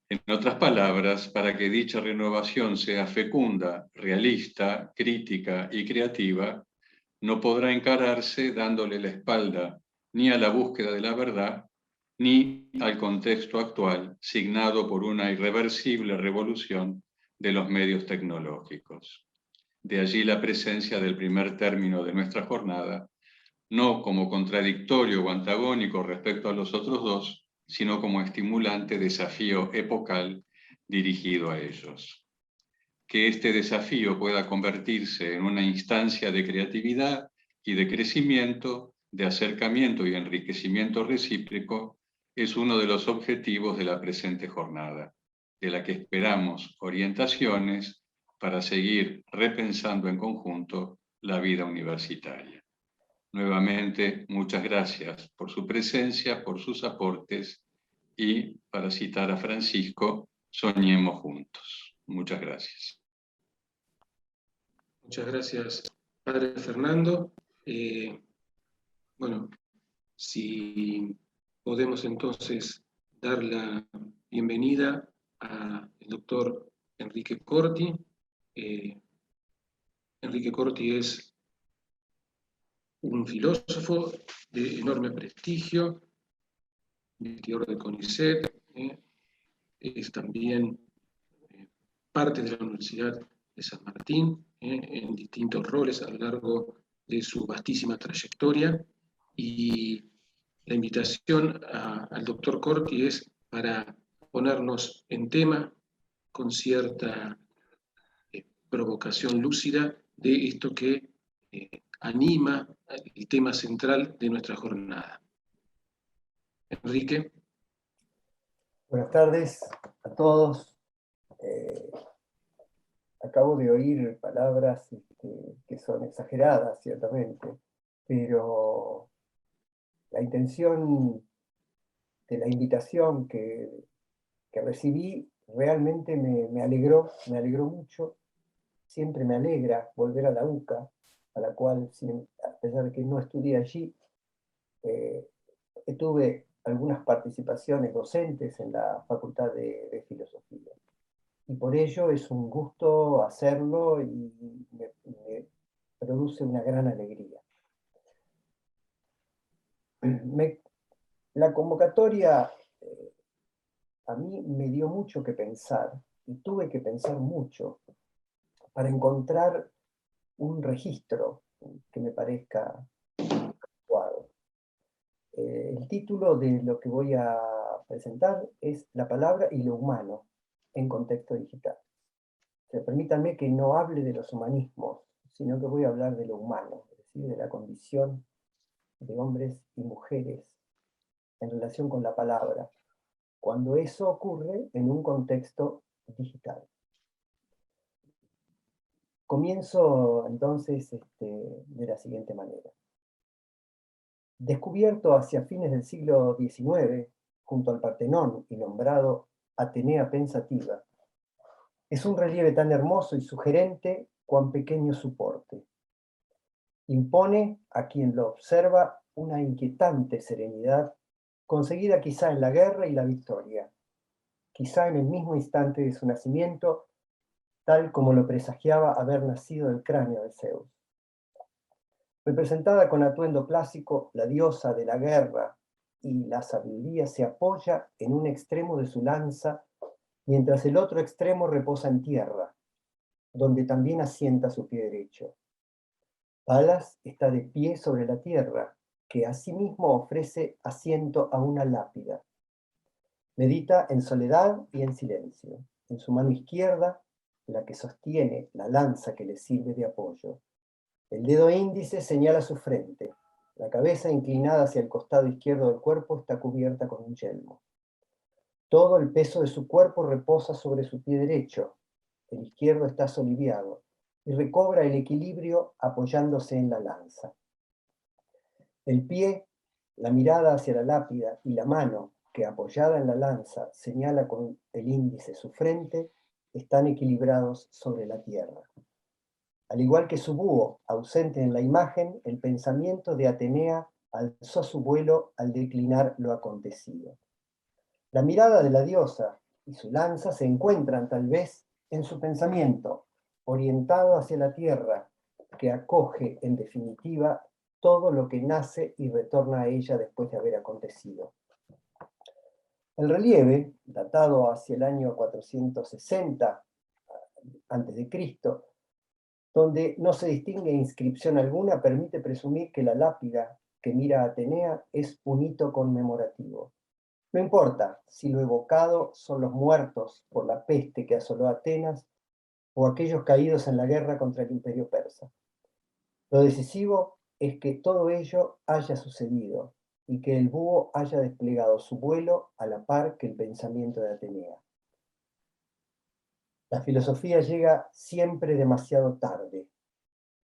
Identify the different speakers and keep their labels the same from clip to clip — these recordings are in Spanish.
Speaker 1: En otras palabras, para que dicha renovación sea fecunda, realista, crítica y creativa, no podrá encararse dándole la espalda ni a la búsqueda de la verdad, ni al contexto actual, signado por una irreversible revolución de los medios tecnológicos. De allí la presencia del primer término de nuestra jornada, no como contradictorio o antagónico respecto a los otros dos, sino como estimulante desafío epocal dirigido a ellos. Que este desafío pueda convertirse en una instancia de creatividad y de crecimiento, de acercamiento y enriquecimiento recíproco, es uno de los objetivos de la presente jornada, de la que esperamos orientaciones para seguir repensando en conjunto la vida universitaria. Nuevamente, muchas gracias por su presencia, por sus aportes y, para citar a Francisco, soñemos juntos. Muchas gracias.
Speaker 2: Muchas gracias, Padre Fernando. Bueno, si podemos entonces dar la bienvenida al doctor Enrique Corti. Enrique Corti es un filósofo de enorme prestigio, investigador de CONICET, es también parte de la Universidad de San Martín, en distintos roles a lo largo de su vastísima trayectoria, y la invitación al doctor Corti es para ponernos en tema con cierta provocación lúcida de esto que anima el tema central de nuestra jornada. Enrique.
Speaker 3: Buenas tardes a todos. Acabo de oír palabras que son exageradas, ciertamente, pero la intención de la invitación que recibí realmente me alegró mucho. Siempre me alegra volver a la UCA, a la cual, a pesar de que no estudié allí, tuve algunas participaciones docentes en la Facultad de Filosofía. Y por ello es un gusto hacerlo y me produce una gran alegría. La convocatoria a mí me dio mucho que pensar, y tuve que pensar mucho para encontrar un registro que me parezca adecuado. El título de lo que voy a presentar es La palabra y lo humano en contexto digital. Permítanme que no hable de los humanismos, sino que voy a hablar de lo humano, es decir, de la condición de hombres y mujeres en relación con la palabra, cuando eso ocurre en un contexto digital. Comienzo entonces de la siguiente manera. Descubierto hacia fines del siglo XIX, junto al Partenón y nombrado Atenea Pensativa, es un relieve tan hermoso y sugerente cuán pequeño su porte. Impone a quien lo observa una inquietante serenidad, conseguida quizá en la guerra y la victoria, quizá en el mismo instante de su nacimiento, tal como lo presagiaba haber nacido del cráneo de Zeus. Representada con atuendo clásico, la diosa de la guerra y la sabiduría se apoya en un extremo de su lanza, mientras el otro extremo reposa en tierra, donde también asienta su pie derecho. Palas está de pie sobre la tierra, que asimismo ofrece asiento a una lápida. Medita en soledad y en silencio. En su mano izquierda, la que sostiene la lanza que le sirve de apoyo. El dedo índice señala su frente. La cabeza, inclinada hacia el costado izquierdo del cuerpo, está cubierta con un yelmo. Todo el peso de su cuerpo reposa sobre su pie derecho. El izquierdo está soliviado y recobra el equilibrio apoyándose en la lanza. El pie, la mirada hacia la lápida y la mano, que apoyada en la lanza señala con el índice su frente, están equilibrados sobre la tierra. Al igual que su búho, ausente en la imagen, el pensamiento de Atenea alzó su vuelo al declinar lo acontecido. La mirada de la diosa, y su lanza se encuentran tal vez en su pensamiento, orientado hacia la tierra, que acoge en definitiva todo lo que nace y retorna a ella después de haber acontecido. El relieve, datado hacia el año 460 a.C., donde no se distingue inscripción alguna, permite presumir que la lápida que mira a Atenea es un hito conmemorativo. No importa si lo evocado son los muertos por la peste que asoló Atenas o aquellos caídos en la guerra contra el imperio persa. Lo decisivo es que todo ello haya sucedido y que el búho haya desplegado su vuelo a la par que el pensamiento de Atenea. La filosofía llega siempre demasiado tarde.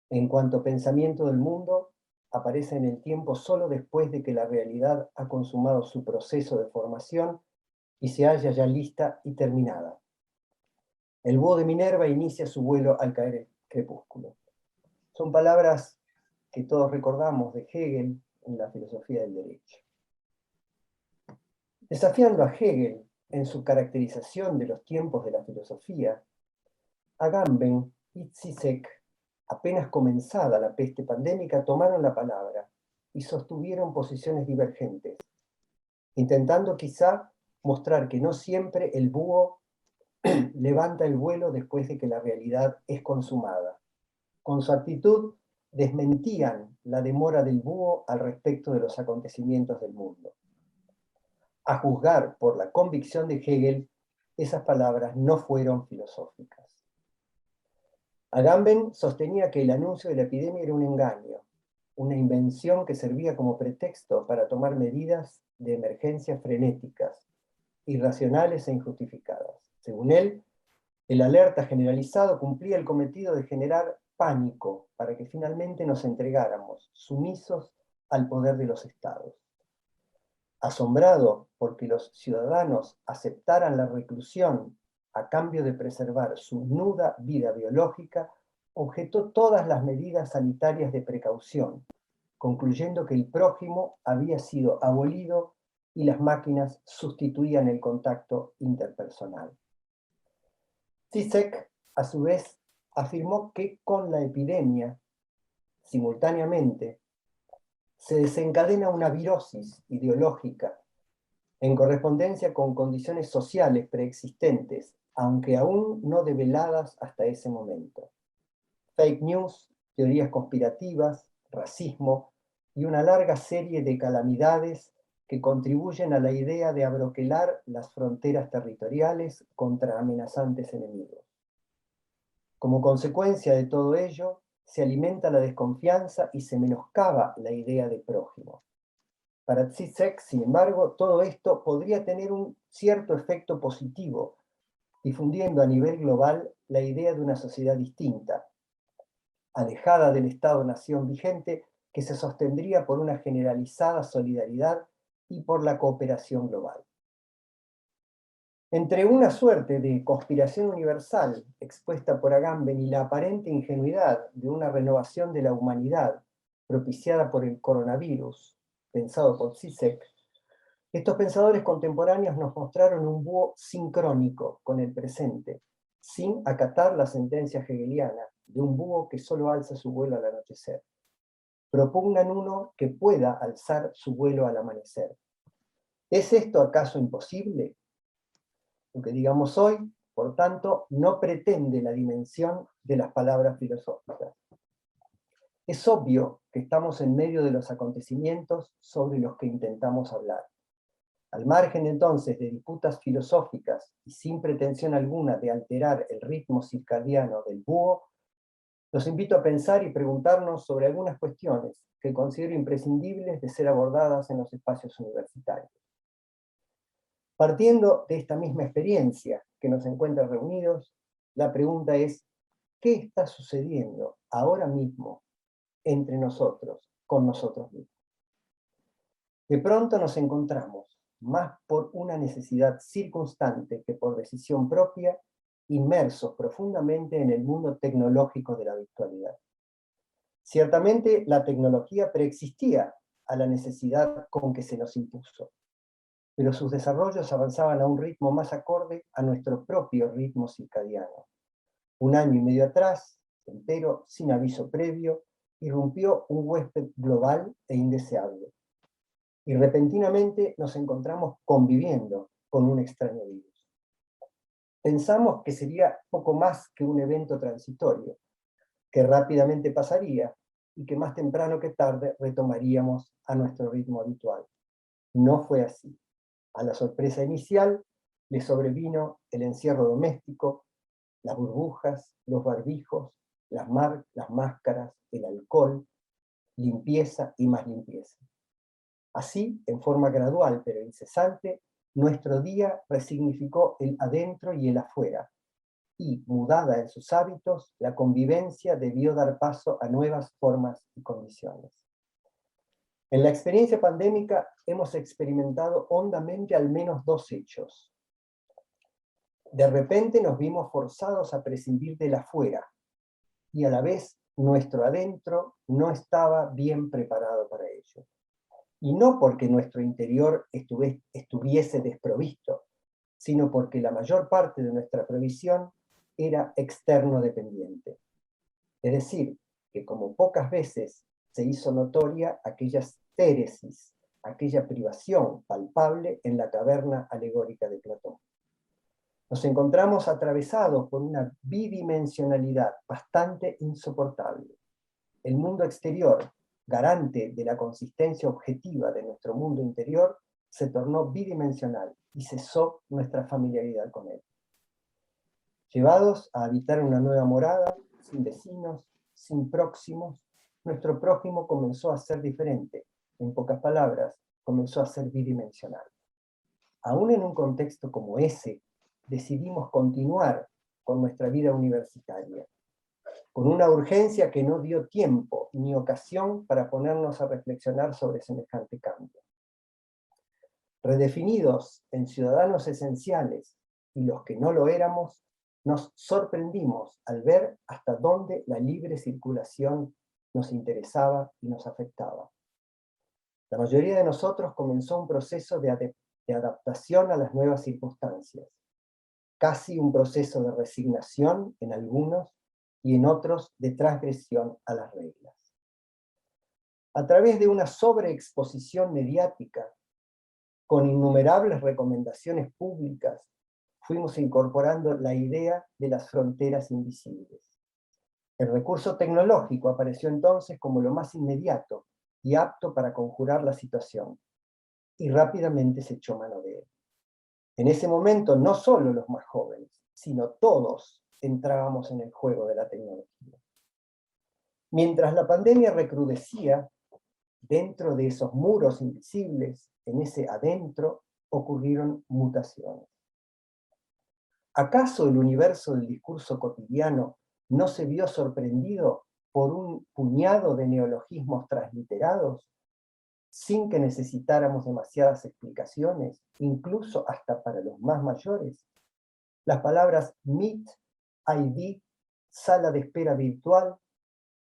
Speaker 3: En cuanto pensamiento del mundo, aparece en el tiempo solo después de que la realidad ha consumado su proceso de formación y se halla ya lista y terminada. El búho de Minerva inicia su vuelo al caer el crepúsculo. Son palabras que todos recordamos de Hegel en la filosofía del derecho. Desafiando a Hegel en su caracterización de los tiempos de la filosofía, Agamben y Zizek, apenas comenzada la peste pandémica, tomaron la palabra y sostuvieron posiciones divergentes, intentando quizá mostrar que no siempre el búho levanta el vuelo después de que la realidad es consumada. Con su actitud desmentían la demora del búho al respecto de los acontecimientos del mundo. A juzgar por la convicción de Hegel, esas palabras no fueron filosóficas. Agamben sostenía que el anuncio de la epidemia era un engaño, una invención que servía como pretexto para tomar medidas de emergencia frenéticas, irracionales e injustificadas. Según él, el alerta generalizado cumplía el cometido de generar pánico para que finalmente nos entregáramos, sumisos al poder de los estados. Asombrado porque los ciudadanos aceptaran la reclusión a cambio de preservar su nuda vida biológica, objetó todas las medidas sanitarias de precaución, concluyendo que el prójimo había sido abolido y las máquinas sustituían el contacto interpersonal. Zizek, a su vez, afirmó que con la epidemia, simultáneamente, se desencadena una virosis ideológica en correspondencia con condiciones sociales preexistentes, aunque aún no develadas hasta ese momento. Fake news, teorías conspirativas, racismo y una larga serie de calamidades que contribuyen a la idea de abroquelar las fronteras territoriales contra amenazantes enemigos. Como consecuencia de todo ello, se alimenta la desconfianza y se menoscaba la idea de prójimo. Para Zizek, sin embargo, todo esto podría tener un cierto efecto positivo, difundiendo a nivel global la idea de una sociedad distinta, alejada del Estado-nación vigente, que se sostendría por una generalizada solidaridad y por la cooperación global. Entre una suerte de conspiración universal expuesta por Agamben y la aparente ingenuidad de una renovación de la humanidad propiciada por el coronavirus, pensado por Zizek, estos pensadores contemporáneos nos mostraron un búho sincrónico con el presente, sin acatar la sentencia hegeliana de un búho que solo alza su vuelo al anochecer. Propugnan uno que pueda alzar su vuelo al amanecer. ¿Es esto acaso imposible? Lo que digamos hoy, por tanto, no pretende la dimensión de las palabras filosóficas. Es obvio que estamos en medio de los acontecimientos sobre los que intentamos hablar. Al margen entonces de disputas filosóficas y sin pretensión alguna de alterar el ritmo circadiano del búho, los invito a pensar y preguntarnos sobre algunas cuestiones que considero imprescindibles de ser abordadas en los espacios universitarios. Partiendo de esta misma experiencia que nos encuentra reunidos, la pregunta es, ¿qué está sucediendo ahora mismo entre nosotros, con nosotros mismos? De pronto nos encontramos, más por una necesidad circunstante que por decisión propia, inmersos profundamente en el mundo tecnológico de la virtualidad. Ciertamente la tecnología preexistía a la necesidad con que se nos impuso. pero sus desarrollos avanzaban a un ritmo más acorde a nuestro propio ritmo circadiano. 1 año y medio atrás, entero, sin aviso previo, irrumpió un huésped global e indeseable. Y repentinamente nos encontramos conviviendo con un extraño virus. Pensamos que sería poco más que un evento transitorio, que rápidamente pasaría y que más temprano que tarde retomaríamos a nuestro ritmo habitual. No fue así. A la sorpresa inicial le sobrevino el encierro doméstico, las burbujas, los barbijos, las máscaras, el alcohol, limpieza y más limpieza. Así, en forma gradual pero incesante, nuestro día resignificó el adentro y el afuera, y, mudada en sus hábitos, la convivencia debió dar paso a nuevas formas y condiciones. En la experiencia pandémica hemos experimentado hondamente al menos 2 hechos. De repente nos vimos forzados a prescindir del afuera, y a la vez nuestro adentro no estaba bien preparado para ello. Y no porque nuestro interior estuviese desprovisto, sino porque la mayor parte de nuestra provisión era externo dependiente. Es decir, que como pocas veces se hizo notoria aquella stéresis, aquella privación palpable en la caverna alegórica de Platón. Nos encontramos atravesados por una bidimensionalidad bastante insoportable. El mundo exterior, garante de la consistencia objetiva de nuestro mundo interior, se tornó bidimensional y cesó nuestra familiaridad con él. Llevados a habitar una nueva morada, sin vecinos, sin próximos, nuestro prójimo comenzó a ser diferente. En pocas palabras, comenzó a ser bidimensional. Aún en un contexto como ese, decidimos continuar con nuestra vida universitaria, con una urgencia que no dio tiempo ni ocasión para ponernos a reflexionar sobre semejante cambio. Redefinidos en ciudadanos esenciales y los que no lo éramos, nos sorprendimos al ver hasta dónde la libre circulación nos interesaba y nos afectaba. La mayoría de nosotros comenzó un proceso de adaptación a las nuevas circunstancias, casi un proceso de resignación en algunos y en otros de transgresión a las reglas. A través de una sobreexposición mediática, con innumerables recomendaciones públicas, fuimos incorporando la idea de las fronteras invisibles. El recurso tecnológico apareció entonces como lo más inmediato y apto para conjurar la situación, y rápidamente se echó mano de él. En ese momento no solo los más jóvenes, sino todos entrábamos en el juego de la tecnología. Mientras la pandemia recrudecía, dentro de esos muros invisibles, en ese adentro, ocurrieron mutaciones. ¿Acaso el universo del discurso cotidiano no se vio sorprendido por un puñado de neologismos transliterados, sin que necesitáramos demasiadas explicaciones, incluso hasta para los más mayores? Las palabras Meet, ID, sala de espera virtual,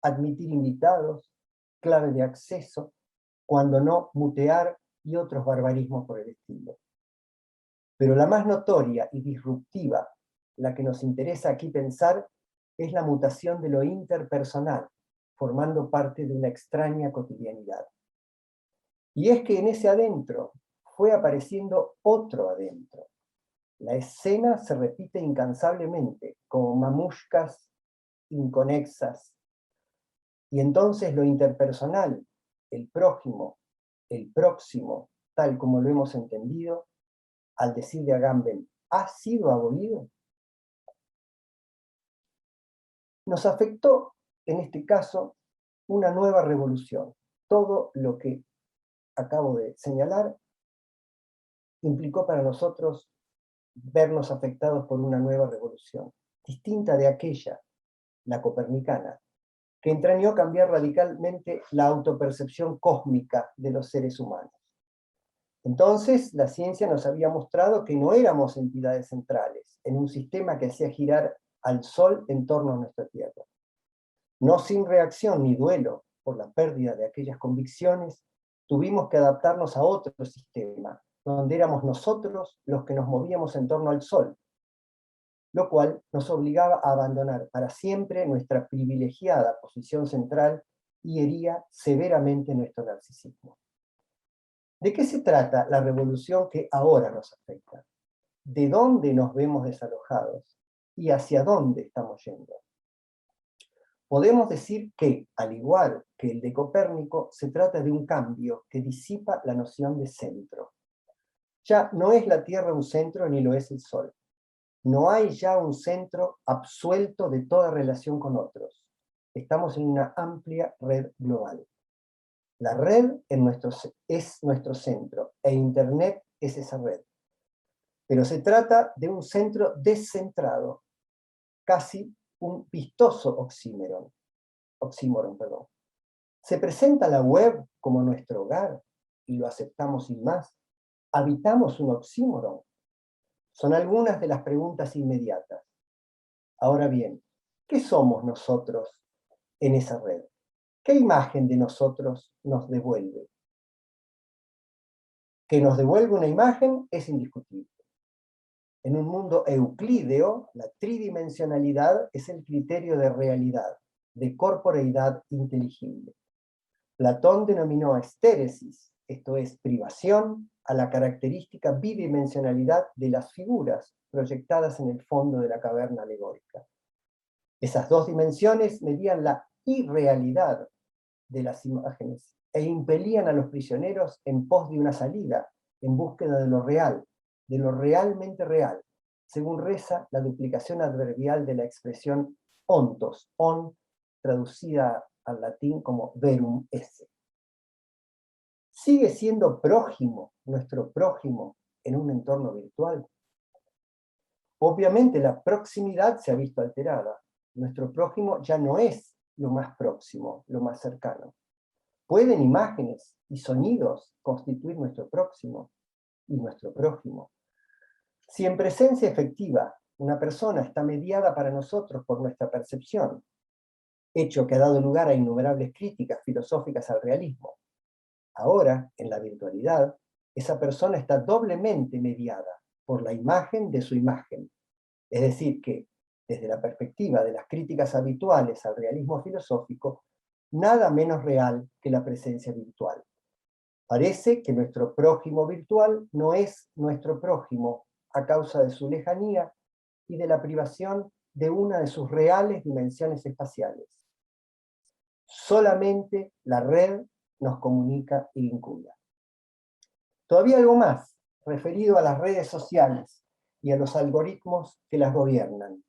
Speaker 3: admitir invitados, clave de acceso, cuando no mutear y otros barbarismos por el estilo. Pero la más notoria y disruptiva, la que nos interesa aquí pensar, es la mutación de lo interpersonal, formando parte de una extraña cotidianidad. Y es que en ese adentro fue apareciendo otro adentro. La escena se repite incansablemente, como mamushkas inconexas. Y entonces lo interpersonal, el prójimo, el próximo, tal como lo hemos entendido, al decir de Agamben, ¿ha sido abolido? Nos afectó, en este caso, una nueva revolución. Todo lo que acabo de señalar implicó para nosotros vernos afectados por una nueva revolución, distinta de aquella, la copernicana, que entrañó cambiar radicalmente la autopercepción cósmica de los seres humanos. Entonces, la ciencia nos había mostrado que no éramos entidades centrales en un sistema que hacía girar al Sol en torno a nuestra Tierra. No sin reacción ni duelo por la pérdida de aquellas convicciones, tuvimos que adaptarnos a otro sistema, donde éramos nosotros los que nos movíamos en torno al Sol, lo cual nos obligaba a abandonar para siempre nuestra privilegiada posición central y hería severamente nuestro narcisismo. ¿De qué se trata la revolución que ahora nos afecta? ¿De dónde nos vemos desalojados? ¿Y hacia dónde estamos yendo? Podemos decir que, al igual que el de Copérnico, se trata de un cambio que disipa la noción de centro. Ya no es la Tierra un centro ni lo es el Sol. No hay ya un centro absuelto de toda relación con otros. Estamos en una amplia red global. La red es nuestro centro e Internet es esa red. Pero se trata de un centro descentrado, casi un vistoso oxímoron. Se presenta la web como nuestro hogar y lo aceptamos sin más. ¿Habitamos un oxímoron? Son algunas de las preguntas inmediatas. Ahora bien, ¿qué somos nosotros en esa red? ¿Qué imagen de nosotros nos devuelve? Que nos devuelve una imagen es indiscutible. En un mundo euclídeo, la tridimensionalidad es el criterio de realidad, de corporeidad inteligible. Platón denominó a estéresis, esto es, privación, a la característica bidimensionalidad de las figuras proyectadas en el fondo de la caverna alegórica. Esas dos dimensiones medían la irrealidad de las imágenes e impelían a los prisioneros en pos de una salida, en búsqueda de lo real, de lo realmente real, según reza la duplicación adverbial de la expresión ontos, on, traducida al latín como verum esse. ¿Sigue siendo prójimo nuestro prójimo en un entorno virtual? Obviamente la proximidad se ha visto alterada. Nuestro prójimo ya no es lo más próximo, lo más cercano. ¿Pueden imágenes y sonidos constituir nuestro próximo y nuestro prójimo? Si en presencia efectiva una persona está mediada para nosotros por nuestra percepción, hecho que ha dado lugar a innumerables críticas filosóficas al realismo, ahora, en la virtualidad, esa persona está doblemente mediada por la imagen de su imagen. Es decir, que, desde la perspectiva de las críticas habituales al realismo filosófico, nada menos real que la presencia virtual. Parece que nuestro prójimo virtual no es nuestro prójimo a causa de su lejanía y de la privación de una de sus reales dimensiones espaciales. Solamente la red nos comunica y vincula. Todavía algo más, referido a las redes sociales y a los algoritmos que las gobiernan.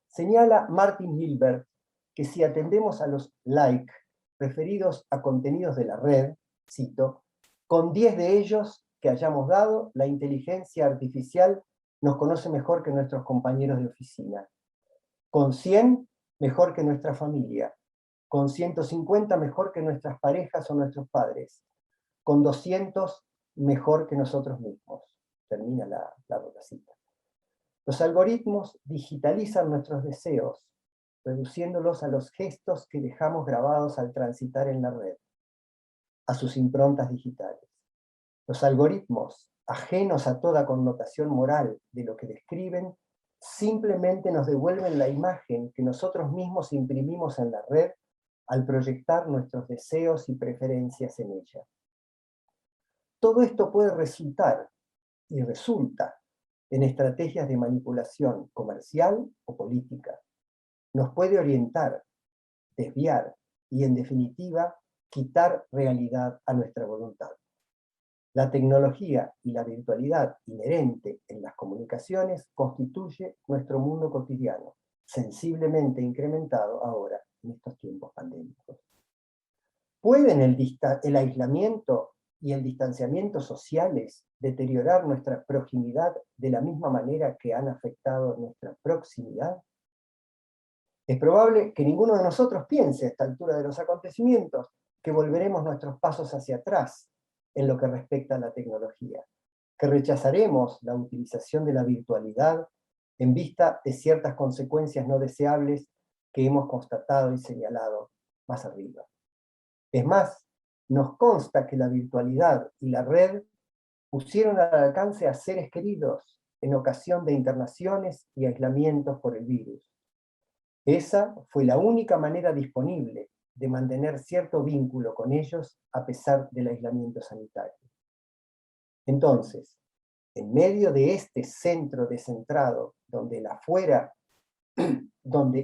Speaker 3: Señala Martin Hilbert que si atendemos a los like referidos a contenidos de la red, cito, con 10 de ellos que hayamos dado, la inteligencia artificial nos conoce mejor que nuestros compañeros de oficina. Con 100, mejor que nuestra familia. Con 150, mejor que nuestras parejas o nuestros padres. Con 200, mejor que nosotros mismos. Termina la cita. Los algoritmos digitalizan nuestros deseos, reduciéndolos a los gestos que dejamos grabados al transitar en la red, a sus improntas digitales. Los algoritmos, ajenos a toda connotación moral de lo que describen, simplemente nos devuelven la imagen que nosotros mismos imprimimos en la red al proyectar nuestros deseos y preferencias en ella. Todo esto puede resultar, y resulta, en estrategias de manipulación comercial o política. Nos puede orientar, desviar y, en definitiva, quitar realidad a nuestra voluntad. La tecnología y la virtualidad inherente en las comunicaciones constituye nuestro mundo cotidiano, sensiblemente incrementado ahora en estos tiempos pandémicos. ¿Pueden el aislamiento y el distanciamiento sociales deteriorar nuestra proximidad de la misma manera que han afectado nuestra proximidad? Es probable que ninguno de nosotros piense a esta altura de los acontecimientos que volveremos nuestros pasos hacia atrás en lo que respecta a la tecnología, que rechazaremos la utilización de la virtualidad en vista de ciertas consecuencias no deseables que hemos constatado y señalado más arriba. Es más, nos consta que la virtualidad y la red pusieron al alcance a seres queridos en ocasión de internaciones y aislamientos por el virus. Esa fue la única manera disponible de mantener cierto vínculo con ellos a pesar del aislamiento sanitario. Entonces, en medio de este centro descentrado, donde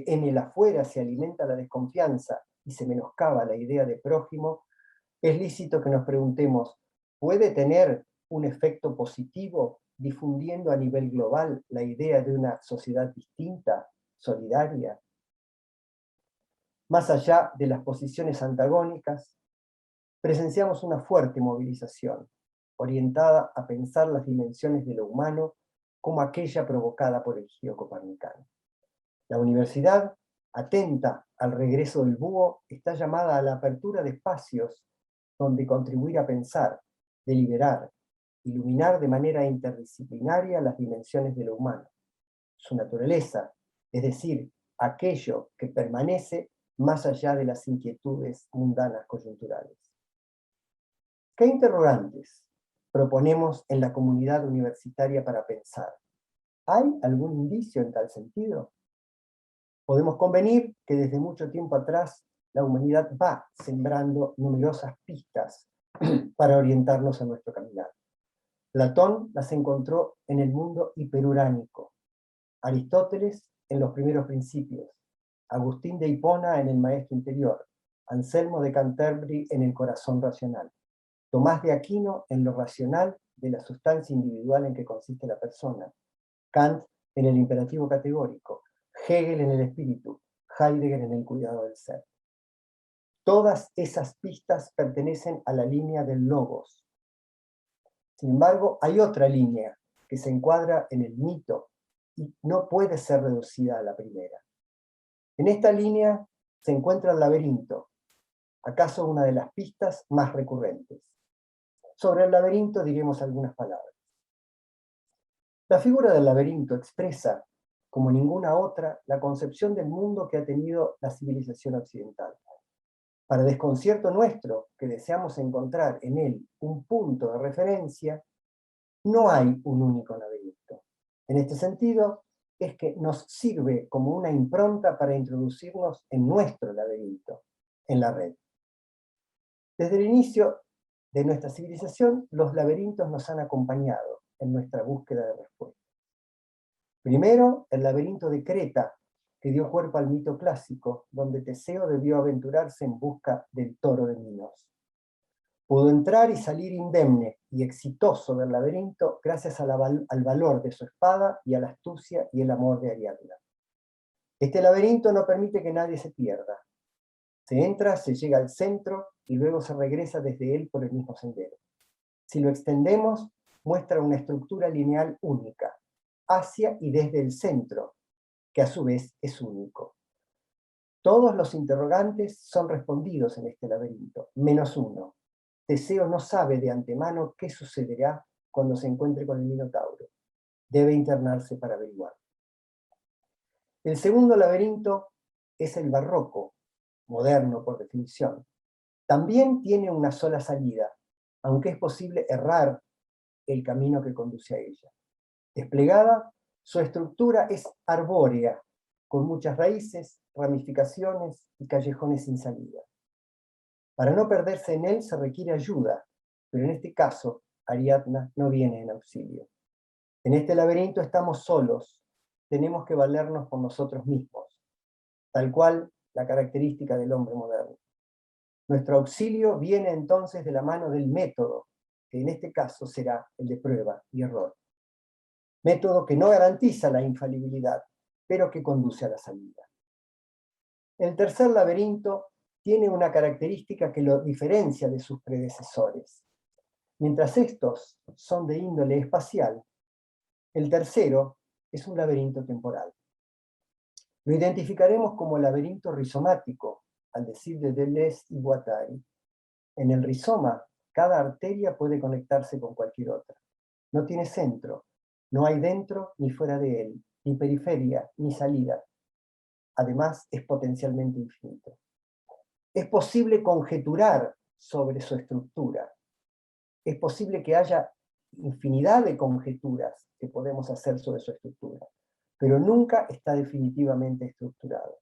Speaker 3: en el afuera se alimenta la desconfianza y se menoscaba la idea de prójimo, es lícito que nos preguntemos, ¿puede tener un efecto positivo difundiendo a nivel global la idea de una sociedad distinta, solidaria? Más allá de las posiciones antagónicas, presenciamos una fuerte movilización, orientada a pensar las dimensiones de lo humano como aquella provocada por el giro copernicano. La universidad, atenta al regreso del búho, está llamada a la apertura de espacios donde contribuir a pensar, deliberar, iluminar de manera interdisciplinaria las dimensiones de lo humano, su naturaleza, es decir, aquello que permanece más allá de las inquietudes mundanas coyunturales. ¿Qué interrogantes proponemos en la comunidad universitaria para pensar? ¿Hay algún indicio en tal sentido? Podemos convenir que desde mucho tiempo atrás la humanidad va sembrando numerosas pistas para orientarnos a nuestro caminar. Platón las encontró en el mundo hiperuránico, Aristóteles en los primeros principios, Agustín de Hipona en el maestro interior, Anselmo de Canterbury en el corazón racional, Tomás de Aquino en lo racional de la sustancia individual en que consiste la persona, Kant en el imperativo categórico, Hegel en el espíritu, Heidegger en el cuidado del ser. Todas esas pistas pertenecen a la línea del logos. Sin embargo, hay otra línea que se encuadra en el mito y no puede ser reducida a la primera. En esta línea se encuentra el laberinto, acaso una de las pistas más recurrentes. Sobre el laberinto diremos algunas palabras. La figura del laberinto expresa, como ninguna otra, la concepción del mundo que ha tenido la civilización occidental. Para desconcierto nuestro, que deseamos encontrar en él un punto de referencia, no hay un único laberinto. En este sentido, es que nos sirve como una impronta para introducirnos en nuestro laberinto, en la red. Desde el inicio de nuestra civilización, los laberintos nos han acompañado en nuestra búsqueda de respuestas. Primero, el laberinto de Creta, que dio cuerpo al mito clásico, donde Teseo debió aventurarse en busca del toro de Minos. Pudo entrar y salir indemne y exitoso del laberinto gracias al valor de su espada y a la astucia y el amor de Ariadna. Este laberinto no permite que nadie se pierda. Se entra, se llega al centro y luego se regresa desde él por el mismo sendero. Si lo extendemos, muestra una estructura lineal única, hacia y desde el centro, que a su vez es único. Todos los interrogantes son respondidos en este laberinto, menos uno. Teseo no sabe de antemano qué sucederá cuando se encuentre con el Minotauro. Debe internarse para averiguar. El segundo laberinto es el barroco, moderno por definición. También tiene una sola salida, aunque es posible errar el camino que conduce a ella. Desplegada, su estructura es arbórea, con muchas raíces, ramificaciones y callejones sin salida. Para no perderse en él se requiere ayuda, pero en este caso Ariadna no viene en auxilio. En este laberinto estamos solos, tenemos que valernos por nosotros mismos, tal cual la característica del hombre moderno. Nuestro auxilio viene entonces de la mano del método, que en este caso será el de prueba y error. Método que no garantiza la infalibilidad, pero que conduce a la salida. El tercer laberinto tiene una característica que lo diferencia de sus predecesores. Mientras estos son de índole espacial, el tercero es un laberinto temporal. Lo identificaremos como laberinto rizomático, al decir de Deleuze y Guattari. En el rizoma, cada arteria puede conectarse con cualquier otra. No tiene centro, no hay dentro ni fuera de él, ni periferia, ni salida. Además, es potencialmente infinito. Es posible conjeturar sobre su estructura. Es posible que haya infinidad de conjeturas que podemos hacer sobre su estructura, pero nunca está definitivamente estructurado.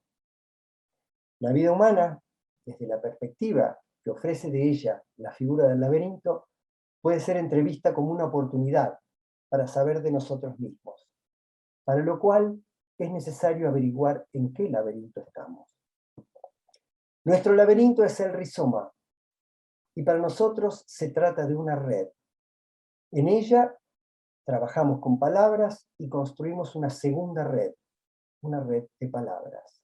Speaker 3: La vida humana, desde la perspectiva que ofrece de ella la figura del laberinto, puede ser entrevista como una oportunidad para saber de nosotros mismos, para lo cual es necesario averiguar en qué laberinto estamos. Nuestro laberinto es el rizoma, y para nosotros se trata de una red. En ella trabajamos con palabras y construimos una segunda red, una red de palabras.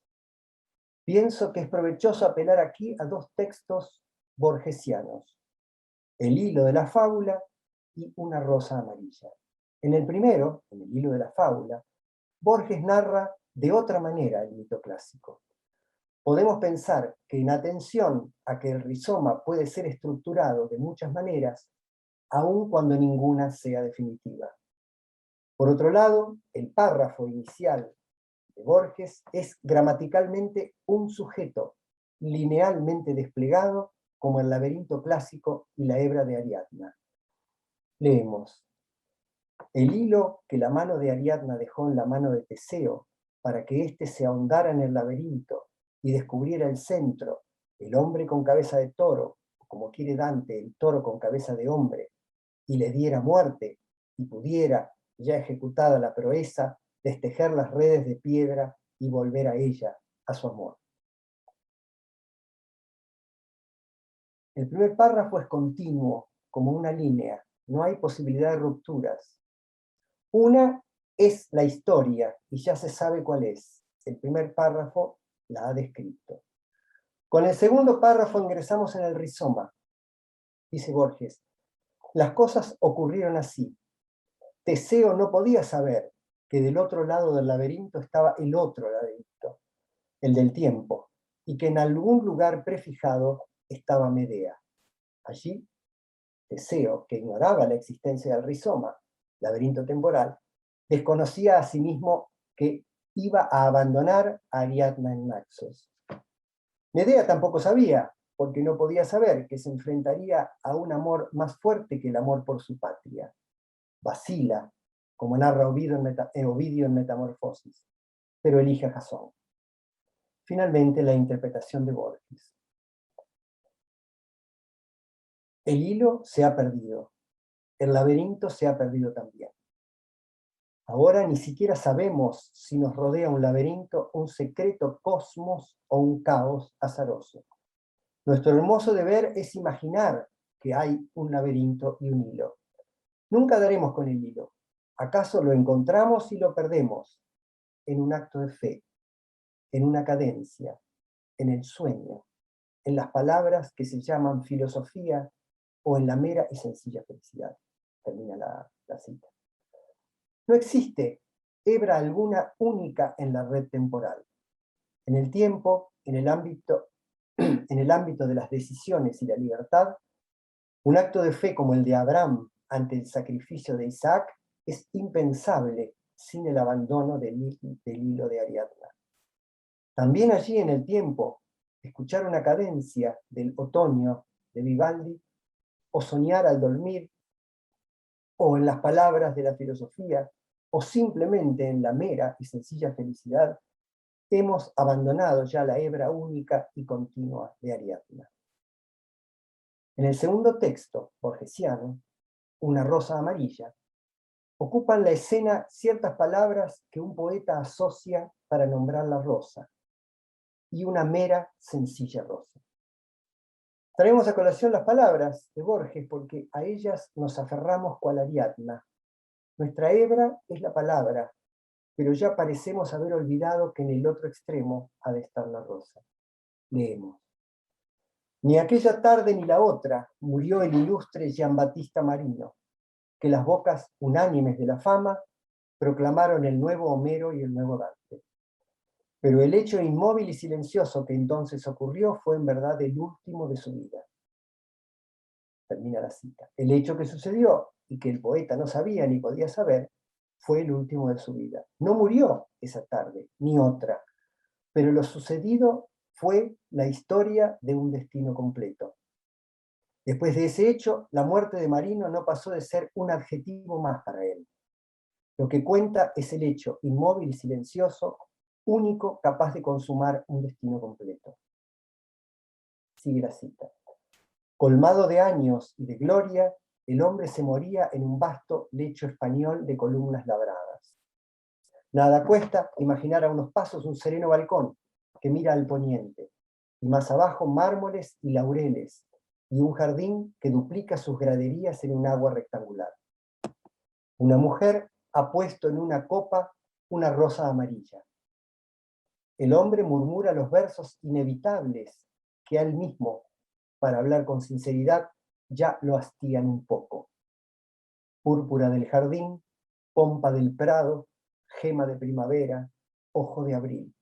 Speaker 3: Pienso que es provechoso apelar aquí a dos textos borgesianos, El hilo de la fábula y Una rosa amarilla. En el primero, en El hilo de la fábula, Borges narra de otra manera el mito clásico. Podemos pensar que en atención a que el rizoma puede ser estructurado de muchas maneras, aun cuando ninguna sea definitiva. Por otro lado, el párrafo inicial de Borges es gramaticalmente un sujeto, linealmente desplegado como el laberinto clásico y la hebra de Ariadna. Leemos: el hilo que la mano de Ariadna dejó en la mano de Teseo para que éste se ahondara en el laberinto y descubriera el centro, el hombre con cabeza de toro, o como quiere Dante, el toro con cabeza de hombre, y le diera muerte, y pudiera, ya ejecutada la proeza, destejer las redes de piedra y volver a ella, a su amor. El primer párrafo es continuo, como una línea, no hay posibilidad de rupturas. Una es la historia, y ya se sabe cuál es. El primer párrafo la ha descrito. Con el segundo párrafo ingresamos en el rizoma. Dice Borges: las cosas ocurrieron así. Teseo no podía saber que del otro lado del laberinto estaba el otro laberinto, el del tiempo, y que en algún lugar prefijado estaba Medea. Allí, Teseo, que ignoraba la existencia del rizoma, laberinto temporal, desconocía a sí mismo que iba a abandonar a Ariadna en Naxos. Medea tampoco sabía, porque no podía saber que se enfrentaría a un amor más fuerte que el amor por su patria. Vacila, como narra Ovidio en Metamorfosis, pero elige a Jasón. Finalmente, la interpretación de Borges. El hilo se ha perdido, el laberinto se ha perdido también. Ahora ni siquiera sabemos si nos rodea un laberinto, un secreto cosmos o un caos azaroso. Nuestro hermoso deber es imaginar que hay un laberinto y un hilo. Nunca daremos con el hilo. ¿Acaso lo encontramos y lo perdemos? En un acto de fe, en una cadencia, en el sueño, en las palabras que se llaman filosofía o en la mera y sencilla felicidad. Termina la cita. No existe hebra alguna única en la red temporal. En el tiempo, en el ámbito de las decisiones y la libertad, un acto de fe como el de Abraham ante el sacrificio de Isaac es impensable sin el abandono del hilo de Ariadna. También allí en el tiempo, escuchar una cadencia del otoño de Vivaldi, o soñar al dormir, o en las palabras de la filosofía, o simplemente en la mera y sencilla felicidad, hemos abandonado ya la hebra única y continua de Ariadna. En el segundo texto borgesiano, Una rosa amarilla, ocupan la escena ciertas palabras que un poeta asocia para nombrar la rosa, y una mera, sencilla rosa. Traemos a colación las palabras de Borges porque a ellas nos aferramos cual Ariadna. Nuestra hebra es la palabra, pero ya parecemos haber olvidado que en el otro extremo ha de estar la rosa. Leemos: ni aquella tarde ni la otra murió el ilustre Giambattista Marino, que las bocas unánimes de la fama proclamaron el nuevo Homero y el nuevo Dante. Pero el hecho inmóvil y silencioso que entonces ocurrió fue en verdad el último de su vida. Termina la cita. El hecho que sucedió, y que el poeta no sabía ni podía saber, fue el último de su vida. No murió esa tarde, ni otra, pero lo sucedido fue la historia de un destino completo. Después de ese hecho, la muerte de Marino no pasó de ser un adjetivo más para él. Lo que cuenta es el hecho inmóvil y silencioso, único, capaz de consumar un destino completo. Sigue la cita. Colmado de años y de gloria, el hombre se moría en un vasto lecho español de columnas labradas. Nada cuesta imaginar a unos pasos un sereno balcón que mira al poniente, y más abajo mármoles y laureles, y un jardín que duplica sus graderías en un agua rectangular. Una mujer ha puesto en una copa una rosa amarilla. El hombre murmura los versos inevitables que a él mismo, para hablar con sinceridad, ya lo hastían un poco. Púrpura del jardín, pompa del prado, gema de primavera, ojo de abril.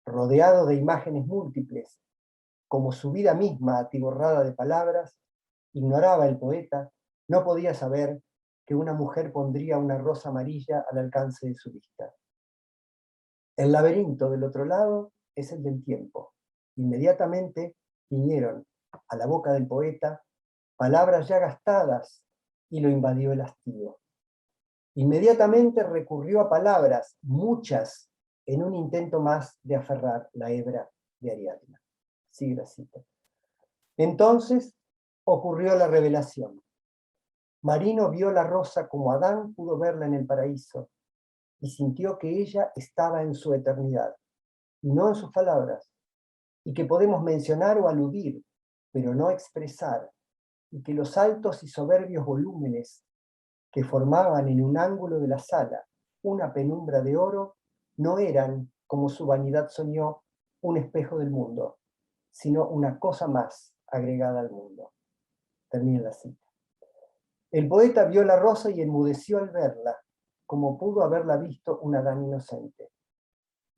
Speaker 3: Rodeado de imágenes múltiples, como su vida misma atiborrada de palabras, ignoraba el poeta, no podía saber que una mujer pondría una rosa amarilla al alcance de su vista. El laberinto del otro lado es el del tiempo. Inmediatamente vinieron a la boca del poeta palabras ya gastadas y lo invadió el hastío. Inmediatamente recurrió a palabras, muchas, en un intento más de aferrar la hebra de Ariadna. Sigue la cita. Entonces ocurrió la revelación. Marino vio la rosa como Adán pudo verla en el paraíso y sintió que ella estaba en su eternidad, y no en sus palabras, y que podemos mencionar o aludir, pero no expresar, y que los altos y soberbios volúmenes que formaban en un ángulo de la sala una penumbra de oro no eran, como su vanidad soñó, un espejo del mundo, sino una cosa más agregada al mundo. Termina la cita. El poeta vio la rosa y enmudeció al verla, como pudo haberla visto un Adán inocente.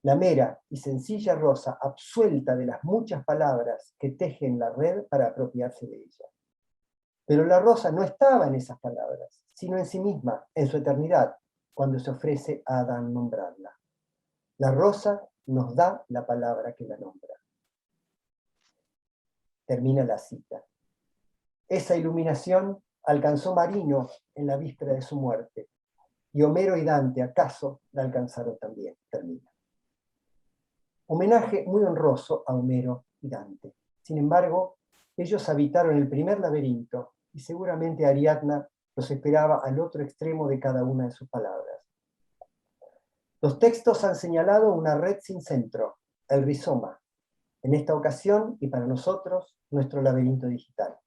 Speaker 3: La mera y sencilla rosa absuelta de las muchas palabras que tejen la red para apropiarse de ella. Pero la rosa no estaba en esas palabras, sino en sí misma, en su eternidad, cuando se ofrece a Adán nombrarla. La rosa nos da la palabra que la nombra. Termina la cita. Esa iluminación alcanzó Marino en la víspera de su muerte, y Homero y Dante acaso la alcanzaron también. Termina. Homenaje muy honroso a Homero y Dante. Sin embargo, ellos habitaron el primer laberinto, y seguramente Ariadna los esperaba al otro extremo de cada una de sus palabras. Los textos han señalado una red sin centro, el rizoma. En esta ocasión, y para nosotros, nuestro laberinto digital.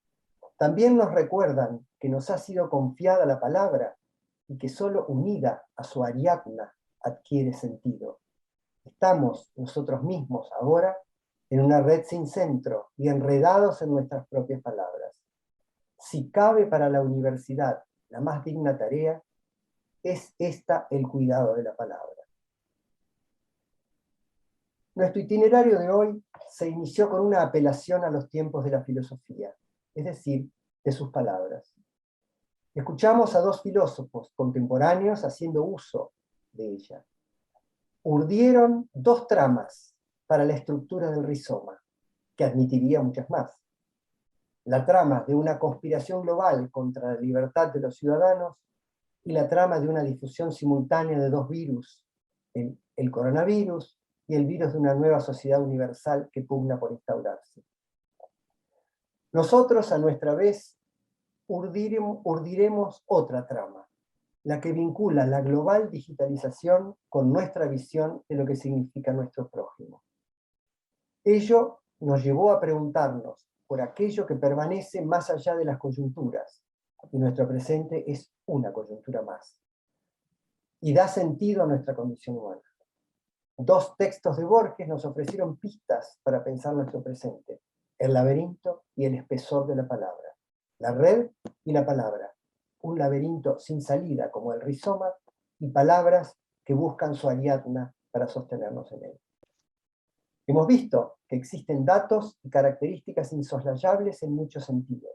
Speaker 3: También nos recuerdan que nos ha sido confiada la palabra y que solo unida a su Ariadna adquiere sentido. Estamos nosotros mismos ahora en una red sin centro y enredados en nuestras propias palabras. Si cabe para la universidad la más digna tarea, es esta el cuidado de la palabra. Nuestro itinerario de hoy se inició con una apelación a los tiempos de la filosofía, es decir, de sus palabras. Escuchamos a dos filósofos contemporáneos haciendo uso de ella. Urdieron dos tramas para la estructura del rizoma, que admitiría muchas más. La trama de una conspiración global contra la libertad de los ciudadanos y la trama de una difusión simultánea de dos virus, el coronavirus y el virus de una nueva sociedad universal que pugna por instaurarse. Nosotros, a nuestra vez, urdiremos otra trama, la que vincula la global digitalización con nuestra visión de lo que significa nuestro prójimo. Ello nos llevó a preguntarnos por aquello que permanece más allá de las coyunturas, y nuestro presente es una coyuntura más, y da sentido a nuestra condición humana. Dos textos de Borges nos ofrecieron pistas para pensar nuestro presente: el laberinto y el espesor de la palabra, la red y la palabra, un laberinto sin salida como el rizoma, y palabras que buscan su Ariadna para sostenernos en él. Hemos visto que existen datos y características insoslayables en muchos sentidos,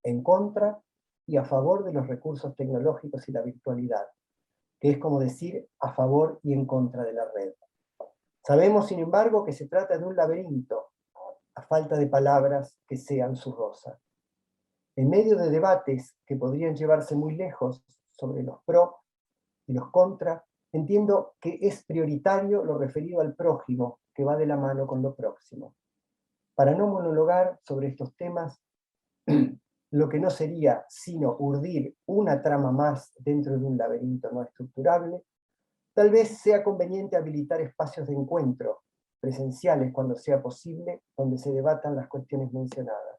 Speaker 3: en contra y a favor de los recursos tecnológicos y la virtualidad, que es como decir a favor y en contra de la red. Sabemos, sin embargo, que se trata de un laberinto, a falta de palabras que sean su rosa. En medio de debates que podrían llevarse muy lejos sobre los pro y los contra, entiendo que es prioritario lo referido al prójimo, que va de la mano con lo próximo. Para no monologar sobre estos temas, lo que no sería sino urdir una trama más dentro de un laberinto no estructurable, tal vez sea conveniente habilitar espacios de encuentro, presenciales cuando sea posible, donde se debatan las cuestiones mencionadas.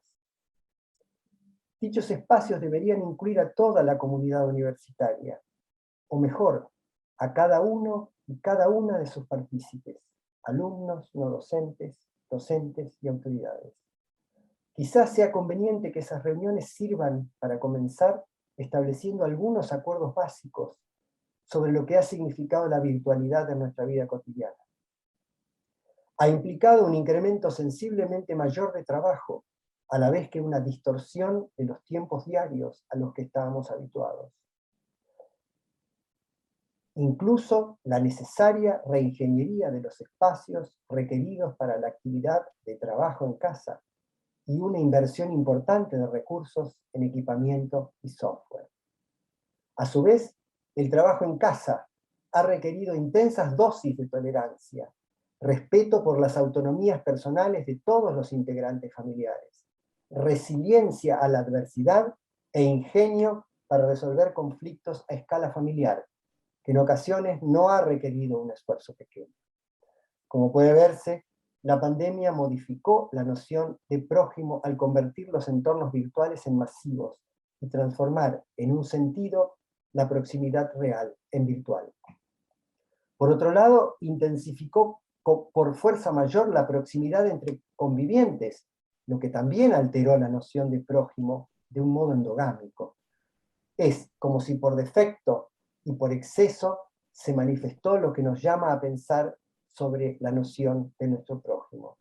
Speaker 3: Dichos espacios deberían incluir a toda la comunidad universitaria, o mejor, a cada uno y cada una de sus partícipes, alumnos, no docentes, docentes y autoridades. Quizás sea conveniente que esas reuniones sirvan para comenzar estableciendo algunos acuerdos básicos sobre lo que ha significado la virtualidad en nuestra vida cotidiana. Ha implicado un incremento sensiblemente mayor de trabajo, a la vez que una distorsión de los tiempos diarios a los que estábamos habituados. Incluso la necesaria reingeniería de los espacios requeridos para la actividad de trabajo en casa y una inversión importante de recursos en equipamiento y software. A su vez, el trabajo en casa ha requerido intensas dosis de tolerancia, respeto por las autonomías personales de todos los integrantes familiares, resiliencia a la adversidad e ingenio para resolver conflictos a escala familiar, que en ocasiones no ha requerido un esfuerzo pequeño. Como puede verse, la pandemia modificó la noción de prójimo al convertir los entornos virtuales en masivos y transformar, en un sentido, la proximidad real en virtual. Por otro lado, intensificó por fuerza mayor la proximidad entre convivientes, lo que también alteró la noción de prójimo de un modo endogámico. Es como si por defecto y por exceso se manifestó lo que nos llama a pensar sobre la noción de nuestro prójimo.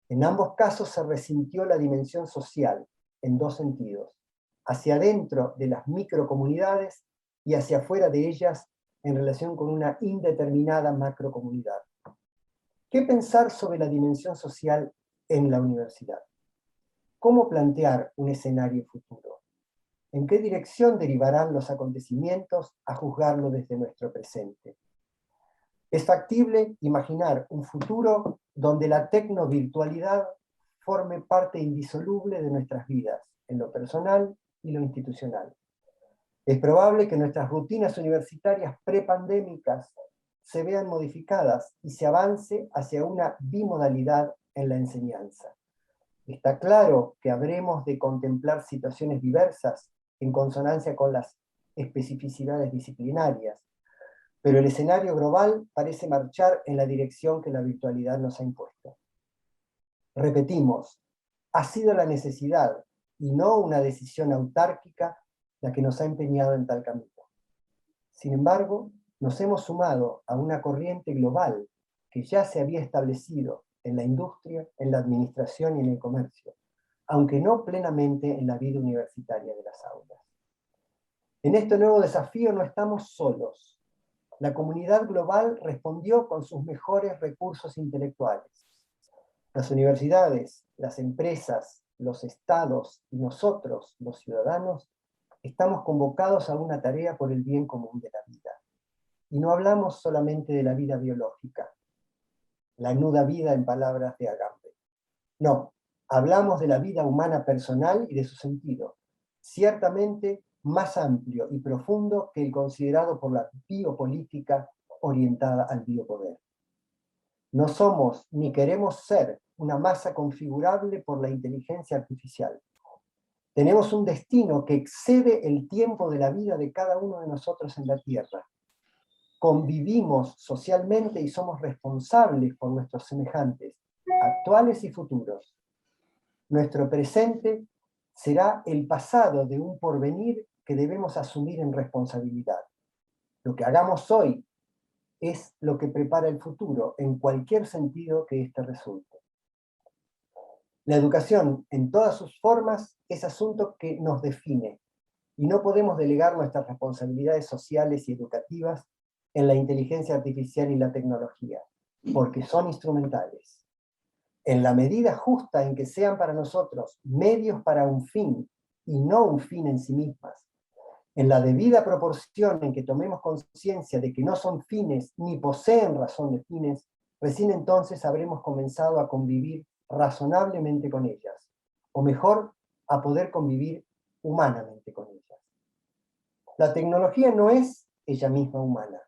Speaker 3: En ambos casos se resintió la dimensión social, en dos sentidos, hacia adentro de las microcomunidades y hacia afuera de ellas en relación con una indeterminada macrocomunidad. ¿Qué pensar sobre la dimensión social en la universidad? ¿Cómo plantear un escenario futuro? ¿En qué dirección derivarán los acontecimientos a juzgarlo desde nuestro presente? Es factible imaginar un futuro donde la tecnovirtualidad forme parte indisoluble de nuestras vidas, en lo personal y lo institucional. Es probable que nuestras rutinas universitarias prepandémicas se vean modificadas y se avance hacia una bimodalidad en la enseñanza. Está claro que habremos de contemplar situaciones diversas en consonancia con las especificidades disciplinarias, pero el escenario global parece marchar en la dirección que la virtualidad nos ha impuesto. Repetimos, ha sido la necesidad y no una decisión autárquica la que nos ha empeñado en tal camino. Sin embargo, nos hemos sumado a una corriente global que ya se había establecido en la industria, en la administración y en el comercio, aunque no plenamente en la vida universitaria de las aulas. En este nuevo desafío no estamos solos. La comunidad global respondió con sus mejores recursos intelectuales. Las universidades, las empresas, los estados y nosotros, los ciudadanos, estamos convocados a una tarea por el bien común de la vida. Y no hablamos solamente de la vida biológica, la nuda vida en palabras de Agamben. No, hablamos de la vida humana personal y de su sentido, ciertamente más amplio y profundo que el considerado por la biopolítica orientada al biopoder. No somos ni queremos ser una masa configurable por la inteligencia artificial. Tenemos un destino que excede el tiempo de la vida de cada uno de nosotros en la Tierra. Convivimos socialmente y somos responsables por nuestros semejantes, actuales y futuros. Nuestro presente será el pasado de un porvenir que debemos asumir en responsabilidad. Lo que hagamos hoy es lo que prepara el futuro, en cualquier sentido que éste resulte. La educación, en todas sus formas, es asunto que nos define, y no podemos delegar nuestras responsabilidades sociales y educativas en la inteligencia artificial y la tecnología, porque son instrumentales. En la medida justa en que sean para nosotros medios para un fin y no un fin en sí mismas, en la debida proporción en que tomemos conciencia de que no son fines ni poseen razón de fines, recién entonces habremos comenzado a convivir razonablemente con ellas, o mejor, a poder convivir humanamente con ellas. La tecnología no es ella misma humana,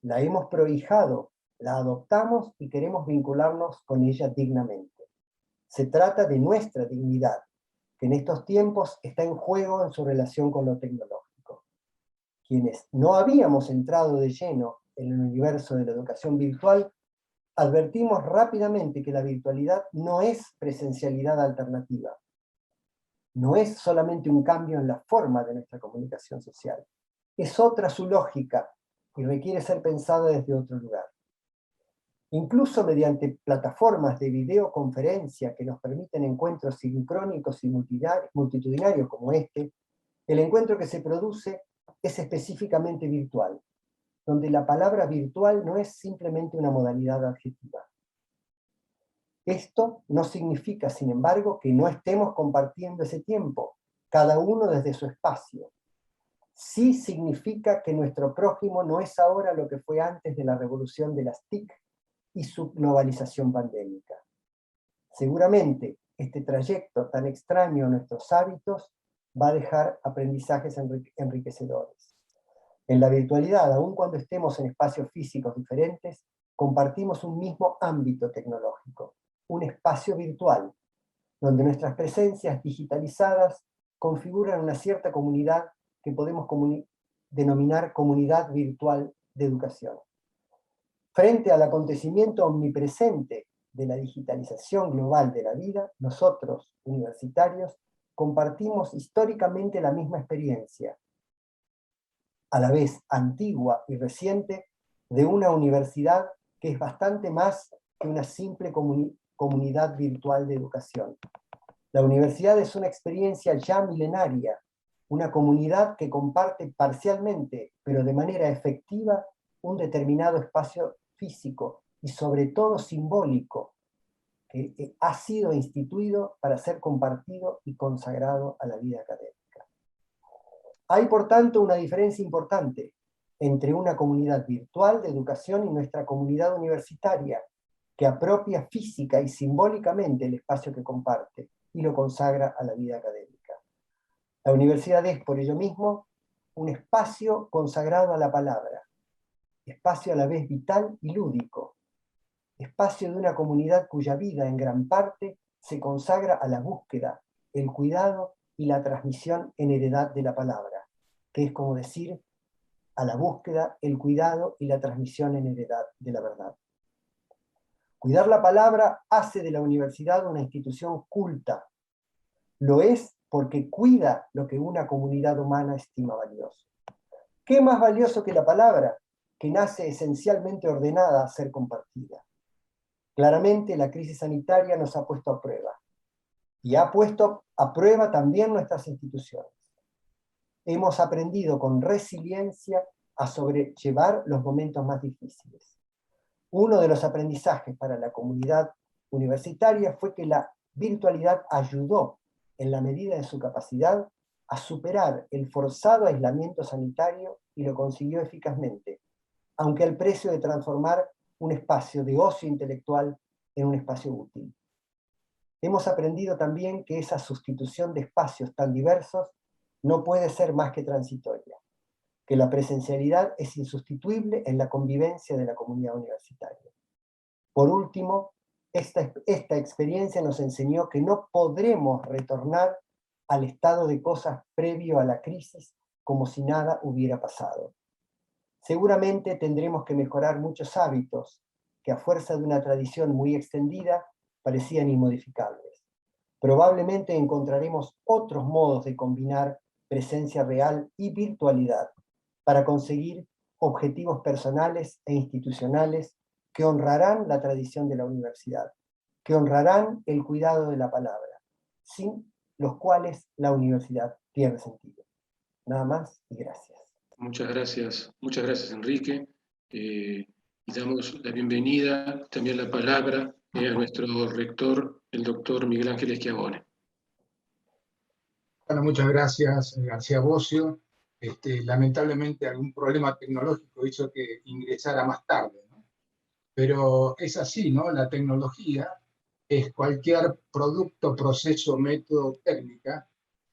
Speaker 3: la hemos prohijado, la adoptamos y queremos vincularnos con ella dignamente. Se trata de nuestra dignidad, que en estos tiempos está en juego en su relación con lo tecnológico. Quienes no habíamos entrado de lleno en el universo de la educación virtual, advertimos rápidamente que la virtualidad no es presencialidad alternativa. No es solamente un cambio en la forma de nuestra comunicación social. Es otra su lógica y requiere ser pensada desde otro lugar. Incluso mediante plataformas de videoconferencia que nos permiten encuentros sincrónicos y multitudinarios como este, el encuentro que se produce es específicamente virtual, donde la palabra virtual no es simplemente una modalidad adjetiva. Esto no significa, sin embargo, que no estemos compartiendo ese tiempo, cada uno desde su espacio. Sí significa que nuestro prójimo no es ahora lo que fue antes de la revolución de las TIC y su globalización pandémica. Seguramente este trayecto tan extraño a nuestros hábitos va a dejar aprendizajes enriquecedores. En la virtualidad, aun cuando estemos en espacios físicos diferentes, compartimos un mismo ámbito tecnológico, un espacio virtual, donde nuestras presencias digitalizadas configuran una cierta comunidad que podemos denominar comunidad virtual de educación. Frente al acontecimiento omnipresente de la digitalización global de la vida, nosotros, universitarios, compartimos históricamente la misma experiencia, a la vez antigua y reciente, de una universidad que es bastante más que una simple comunidad virtual de educación. La universidad es una experiencia ya milenaria, una comunidad que comparte parcialmente, pero de manera efectiva, un determinado espacio físico y sobre todo simbólico, que ha sido instituido para ser compartido y consagrado a la vida académica. Hay, por tanto, una diferencia importante entre una comunidad virtual de educación y nuestra comunidad universitaria, que apropia física y simbólicamente el espacio que comparte y lo consagra a la vida académica. La universidad es, por ello mismo, un espacio consagrado a la palabra, espacio a la vez vital y lúdico, espacio de una comunidad cuya vida en gran parte se consagra a la búsqueda, el cuidado y la transmisión en heredad de la palabra, que es como decir, a la búsqueda, el cuidado y la transmisión en heredad de la verdad. Cuidar la palabra hace de la universidad una institución culta. Lo es porque cuida lo que una comunidad humana estima valioso. ¿Qué más valioso que la palabra, que nace esencialmente ordenada a ser compartida? Claramente la crisis sanitaria nos ha puesto a prueba, y ha puesto a prueba también nuestras instituciones. Hemos aprendido con resiliencia a sobrellevar los momentos más difíciles. Uno de los aprendizajes para la comunidad universitaria fue que la virtualidad ayudó, en la medida de su capacidad, a superar el forzado aislamiento sanitario y lo consiguió eficazmente, aunque al precio de transformar un espacio de ocio intelectual en un espacio útil. Hemos aprendido también que esa sustitución de espacios tan diversos no puede ser más que transitoria, que la presencialidad es insustituible en la convivencia de la comunidad universitaria. Por último, esta experiencia nos enseñó que no podremos retornar al estado de cosas previo a la crisis como si nada hubiera pasado. Seguramente tendremos que mejorar muchos hábitos que a fuerza de una tradición muy extendida parecían inmodificables. Probablemente encontraremos otros modos de combinar presencia real y virtualidad para conseguir objetivos personales e institucionales que honrarán la tradición de la universidad, que honrarán el cuidado de la palabra, sin los cuales la universidad pierde sentido. Nada más y gracias.
Speaker 2: Muchas gracias Enrique. Y damos la bienvenida, también la palabra a nuestro rector, el doctor Miguel Ángel Schiavone.
Speaker 4: Bueno, muchas gracias, García Bocio. Lamentablemente algún problema tecnológico hizo que ingresara más tarde, ¿no? Pero es así, ¿no? La tecnología es cualquier producto, proceso, método, técnica,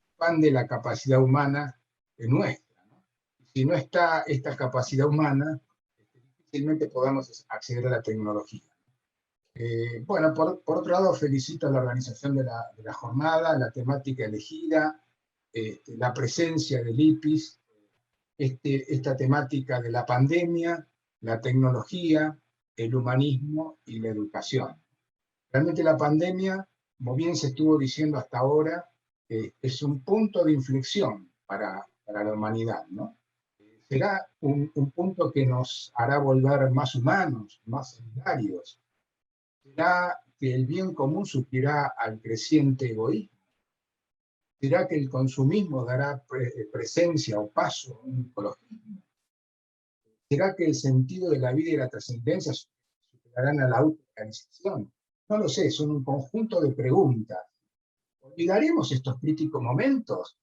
Speaker 4: expande la capacidad humana nuestra, ¿no? Si no está esta capacidad humana, difícilmente podamos acceder a la tecnología. Bueno, por otro lado, felicito a la organización de la jornada, la temática elegida, la presencia del IPIS, esta temática de la pandemia, la tecnología, el humanismo y la educación. Realmente la pandemia, como bien se estuvo diciendo hasta ahora, es un punto de inflexión para la humanidad, ¿no? Será un punto que nos hará volver más humanos, más solidarios. ¿Será que el bien común suplirá al creciente egoísmo? ¿Será que el consumismo dará presencia o paso a un ecologismo? ¿Será que el sentido de la vida y la trascendencia superarán a la autoorganización? No lo sé, son un conjunto de preguntas. ¿Olvidaremos estos críticos momentos?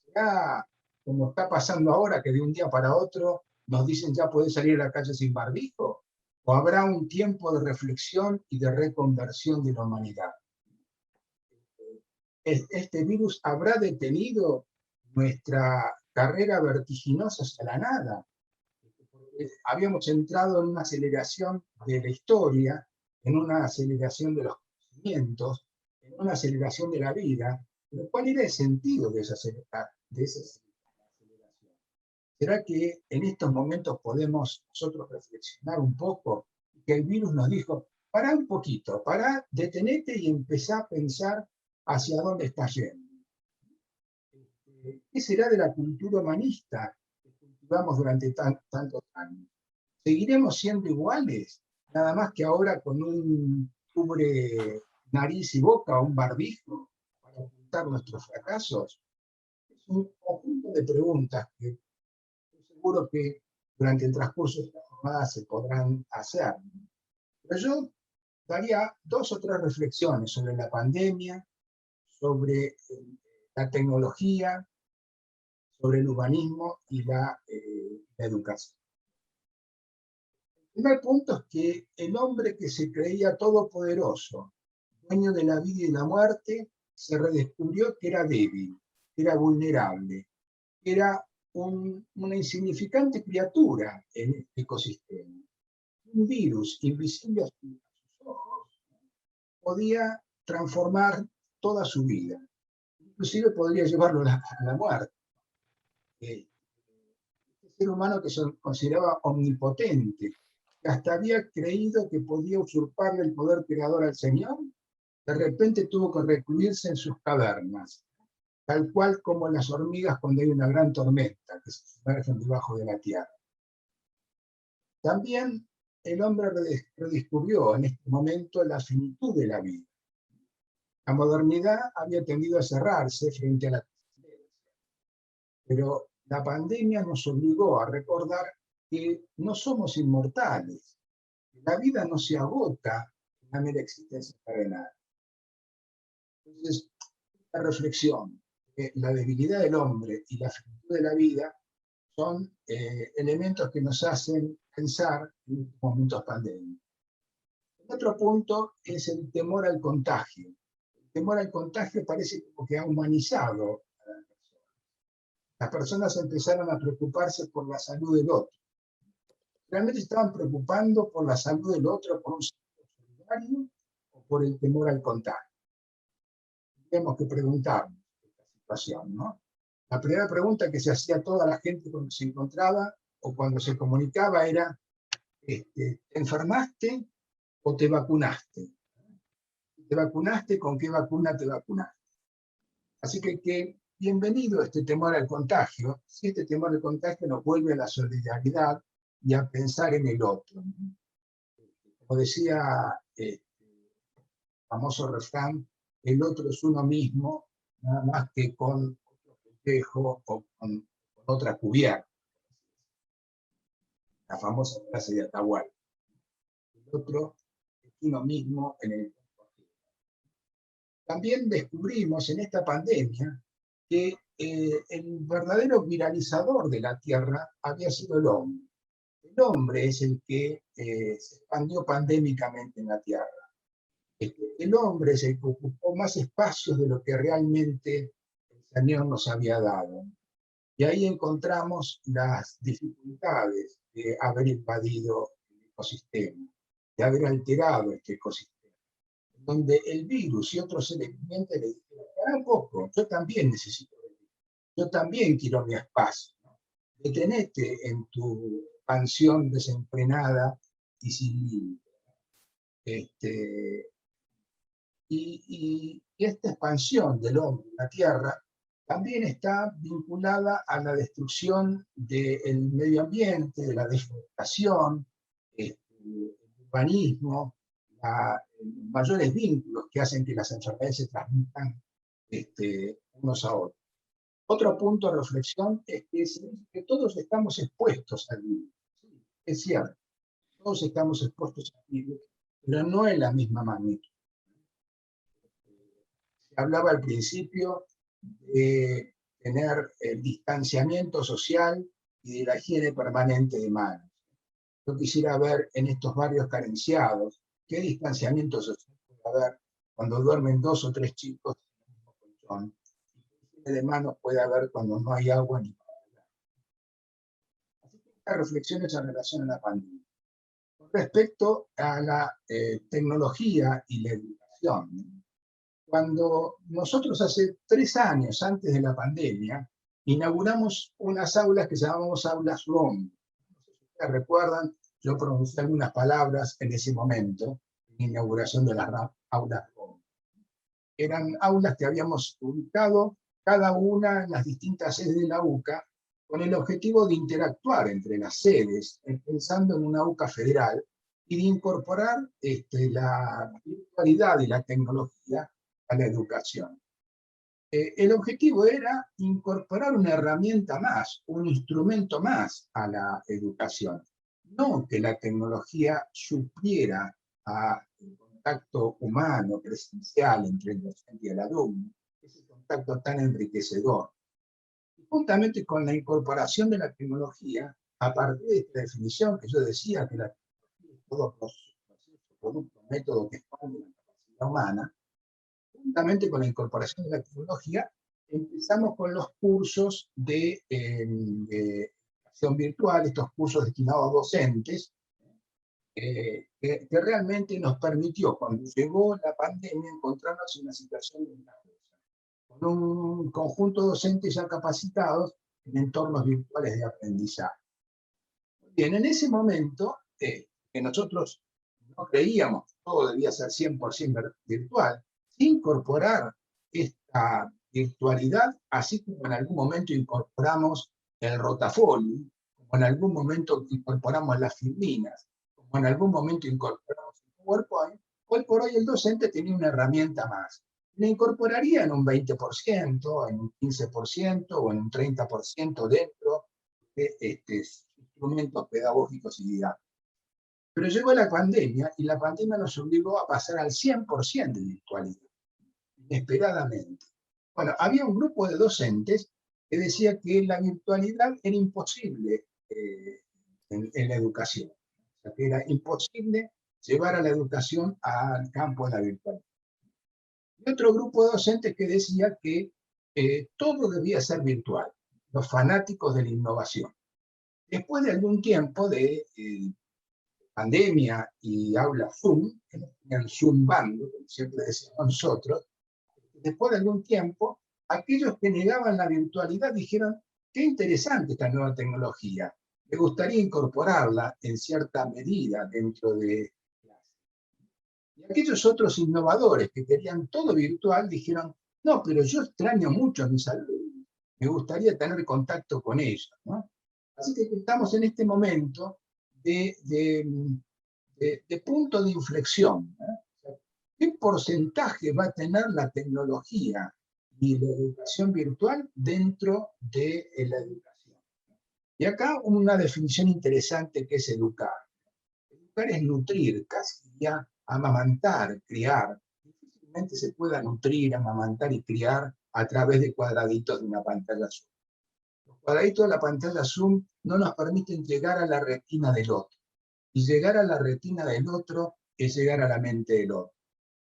Speaker 4: ¿Será como está pasando ahora, que de un día para otro nos dicen ya podés salir a la calle sin barbijo? ¿O habrá un tiempo de reflexión y de reconversión de la humanidad? ¿Este virus habrá detenido nuestra carrera vertiginosa hacia la nada? Habíamos entrado en una aceleración de la historia, en una aceleración de los conocimientos, en una aceleración de la vida, pero ¿cuál era el sentido de esa aceleración? ¿Será que en estos momentos podemos nosotros reflexionar un poco? Que el virus nos dijo, pará un poquito, pará, detenete y empezá a pensar hacia dónde estás yendo. ¿Qué será de la cultura humanista que cultivamos durante tantos años? ¿Seguiremos siendo iguales? Nada más que ahora con un cubre nariz y boca o un barbijo para ocultar nuestros fracasos. Es un conjunto de preguntas que seguro que durante el transcurso de esta jornada se podrán hacer. Pero yo daría 2 o 3 reflexiones sobre la pandemia, sobre la tecnología, sobre el humanismo y la educación. El primer punto es que el hombre que se creía todopoderoso, dueño de la vida y la muerte, se redescubrió que era débil, que era vulnerable, que era una insignificante criatura en este ecosistema. Un virus invisible a sus ojos podía transformar toda su vida. Inclusive podría llevarlo a la muerte. Este ser humano que se consideraba omnipotente, que hasta había creído que podía usurparle el poder creador al Señor, de repente tuvo que recluirse en sus cavernas, tal cual como las hormigas cuando hay una gran tormenta, que se sumergen debajo de la tierra. También el hombre redescubrió en este momento la finitud de la vida. La modernidad había tendido a cerrarse frente a la trascendencia, pero la pandemia nos obligó a recordar que no somos inmortales, que la vida no se agota en la mera existencia terrenal. Entonces, esta reflexión, la debilidad del hombre y la finitud de la vida son elementos que nos hacen pensar en estos momentos pandémicos. El otro punto es el temor al contagio. El temor al contagio parece como que ha humanizado a la persona. Las personas empezaron a preocuparse por la salud del otro. ¿Realmente estaban preocupando por la salud del otro, por un sentido solidario o por el temor al contagio? Tenemos que preguntarnos esta situación, ¿no? La primera pregunta que se hacía toda la gente cuando se encontraba o cuando se comunicaba era, ¿te enfermaste o te vacunaste? ¿Te vacunaste? ¿Con qué vacuna te vacunaste? Así que bienvenido este temor al contagio. Si este temor al contagio nos vuelve a la solidaridad y a pensar en el otro. Como decía el famoso refrán, el otro es uno mismo, nada más que con otro espejo o con otra cubierta. La famosa frase de Atahualpa. El otro es uno mismo en el. También descubrimos en esta pandemia que el verdadero viralizador de la Tierra había sido el hombre. El hombre es el que se expandió pandémicamente en la Tierra. El hombre es el que ocupó más espacios de lo que realmente el Señor nos había dado. Y ahí encontramos las dificultades de haber invadido el ecosistema, de haber alterado este ecosistema, donde el virus y otros seres vivientes le dijeron, para un poco, yo también necesito vivir, yo también quiero mi espacio, ¿no? Detenete en tu expansión desenfrenada y sin límite. Y esta expansión del hombre en la Tierra también está vinculada a la destrucción del medio ambiente, de la deforestación, el urbanismo, mayores vínculos que hacen que las enfermedades se transmitan unos a otros. Otro punto de reflexión es que todos estamos expuestos al virus. Sí, es cierto, todos estamos expuestos al virus, pero no en la misma magnitud. Hablaba al principio de tener el distanciamiento social y de la higiene permanente de manos. Yo quisiera ver en estos barrios carenciados qué distanciamiento social puede haber cuando duermen 2 o 3 chicos en el mismo colchón. Y qué higiene de manos puede haber cuando no hay agua ni para beber. Así que estas reflexiones en relación a la pandemia. Con respecto a la tecnología y la educación, cuando nosotros hace 3 años antes de la pandemia inauguramos unas aulas que llamamos aulas ROM. No sé si ustedes recuerdan, yo pronuncié algunas palabras en ese momento, en la inauguración de las aulas ROM. Eran aulas que habíamos ubicado cada una en las distintas sedes de la UCA con el objetivo de interactuar entre las sedes, pensando en una UCA federal, y de incorporar la virtualidad y la tecnología a la educación. El objetivo era incorporar una herramienta más, un instrumento más a la educación. No que la tecnología supliera al contacto humano, presencial entre el docente y el alumno, ese contacto tan enriquecedor. Y juntamente con la incorporación de la tecnología, a partir de esta definición que yo decía, que la tecnología es todo proceso, producto, método que expande la capacidad humana, juntamente con la incorporación de la tecnología, empezamos con los cursos de educación virtual, estos cursos destinados a docentes, que realmente nos permitió, cuando llegó la pandemia, encontrarnos en una situación ventajosa, con un conjunto de docentes ya capacitados en entornos virtuales de aprendizaje. Bien, en ese momento, que nosotros no creíamos que todo debía ser 100% virtual, incorporar esta virtualidad, así como en algún momento incorporamos el rotafolio, como en algún momento incorporamos las filminas, como en algún momento incorporamos el PowerPoint, hoy por hoy el docente tenía una herramienta más. La incorporaría en un 20%, en un 15% o en un 30% dentro de estos instrumentos pedagógicos y didácticos. Pero llegó la pandemia y la pandemia nos obligó a pasar al 100% de virtualidad, inesperadamente. Bueno, había un grupo de docentes que decía que la virtualidad era imposible en la educación. O sea, que era imposible llevar a la educación al campo de la virtualidad. Y otro grupo de docentes que decía que todo debía ser virtual, los fanáticos de la innovación. Después de algún tiempo de pandemia y aula Zoom, que nos tenían zumbando, como siempre decíamos nosotros, después de algún tiempo, aquellos que negaban la virtualidad dijeron, qué interesante esta nueva tecnología, me gustaría incorporarla en cierta medida dentro de clase. Y aquellos otros innovadores que querían todo virtual dijeron, no, pero yo extraño mucho a mis alumnos, me gustaría tener contacto con ellos, ¿no? Así que estamos en este momento de punto de inflexión, ¿eh? ¿Qué porcentaje va a tener la tecnología y la educación virtual dentro de la educación? Y acá una definición interesante que es educar. Educar es nutrir, casi ya amamantar, criar. Difícilmente se pueda nutrir, amamantar y criar a través de cuadraditos de una pantalla Zoom. Los cuadraditos de la pantalla Zoom no nos permiten llegar a la retina del otro. Y llegar a la retina del otro es llegar a la mente del otro.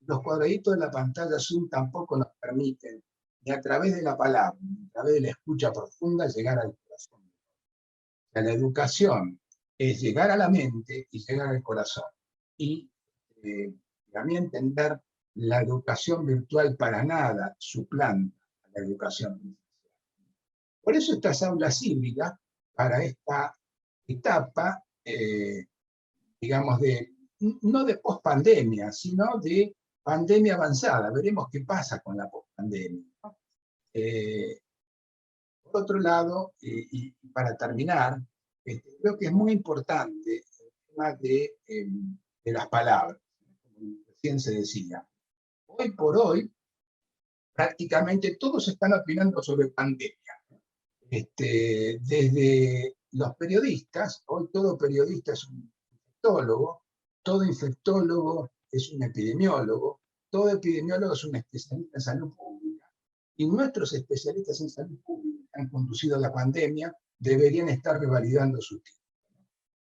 Speaker 4: Los cuadraditos de la pantalla Zoom tampoco nos permiten, ni a través de la palabra, ni a través de la escucha profunda, llegar al corazón. O sea, la educación es llegar a la mente y llegar al corazón. Y a mí entender, la educación virtual para nada suplanta a la educación presencial. Por eso estas aulas híbridas, para esta etapa, digamos, no de pospandemia, sino de pandemia avanzada. Veremos qué pasa con la pospandemia. Por otro lado, y para terminar, creo que es muy importante el tema de las palabras, como recién se decía. Hoy por hoy, prácticamente todos están opinando sobre pandemia. Desde los periodistas, hoy todo periodista es un infectólogo, todo infectólogo es un epidemiólogo, todo epidemiólogo es un especialista en salud pública. Y nuestros especialistas en salud pública que han conducido la pandemia deberían estar revalidando su título.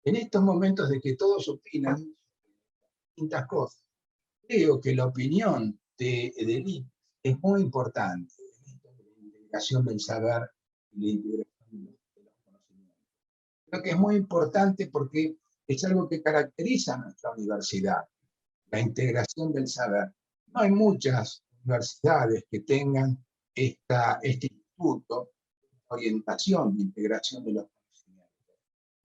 Speaker 4: En estos momentos de que todos opinan distintas cosas, creo que la opinión de IPES es muy importante en la integración del saber y la integración de los conocimientos. Creo que es muy importante porque es algo que caracteriza a nuestra universidad, la integración del saber. No hay muchas universidades que tengan este instituto de orientación de integración de los conocimientos.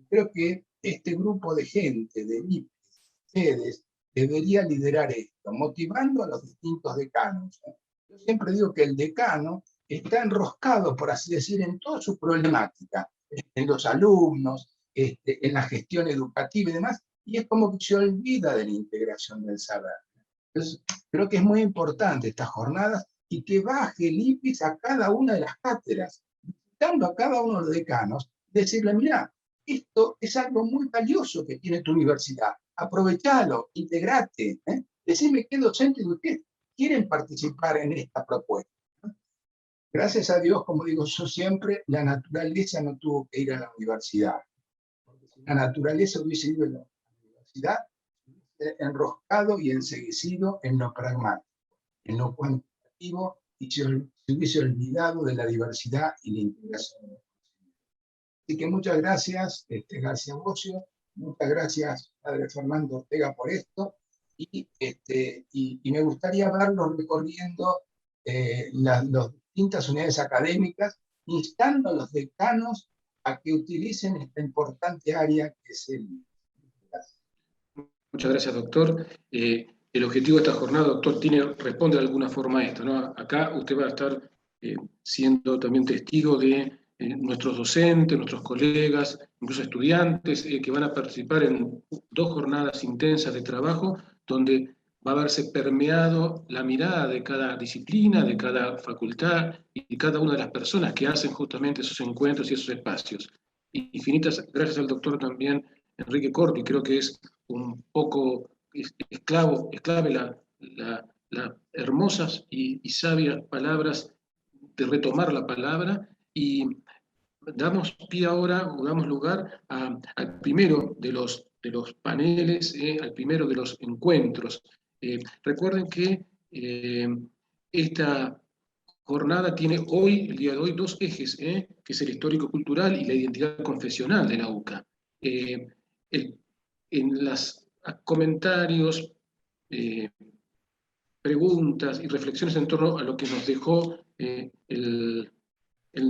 Speaker 4: Creo que este grupo de gente, de IPES, ustedes, debería liderar esto, motivando a los distintos decanos. Yo siempre digo que el decano está enroscado, por así decir, en toda su problemática, en los alumnos, en la gestión educativa y demás, y es como que se olvida de la integración del saber. Entonces, creo que es muy importante estas jornadas y que baje el IPES a cada una de las cátedras, visitando a cada uno de los decanos, decirle, mira, esto es algo muy valioso que tiene tu universidad, aprovechalo, integrate, decime qué docentes de ustedes quieren participar en esta propuesta. Gracias a Dios, como digo yo siempre, la naturaleza no tuvo que ir a la universidad. Porque si la naturaleza hubiese ido a la universidad, hubiese enroscado y enceguecido en lo pragmático, en lo cuantitativo, y se hubiese olvidado de la diversidad y la integración. Así que muchas gracias, García Bocio, muchas gracias, padre Fernando Ortega, por esto, y me gustaría verlos recorriendo las distintas unidades académicas, instando a los decanos a que utilicen esta importante área que es el...
Speaker 2: Muchas gracias, doctor. El objetivo de esta jornada, doctor, responde de alguna forma a esto, ¿no? Acá usted va a estar siendo también testigo de nuestros docentes, nuestros colegas, incluso estudiantes que van a participar en 2 jornadas intensas de trabajo donde va a verse permeado la mirada de cada disciplina, de cada facultad y de cada una de las personas que hacen justamente esos encuentros y esos espacios. Y infinitas gracias al doctor también Enrique Corti, creo que es un poco clave las hermosas y sabias palabras de retomar la palabra, y damos pie ahora, o damos lugar al primero de los paneles, al primero de los encuentros. Recuerden que esta jornada tiene hoy, el día de hoy, 2 ejes, que es el histórico-cultural y la identidad confesional de la UCA. En los comentarios, preguntas y reflexiones en torno a lo que nos dejó el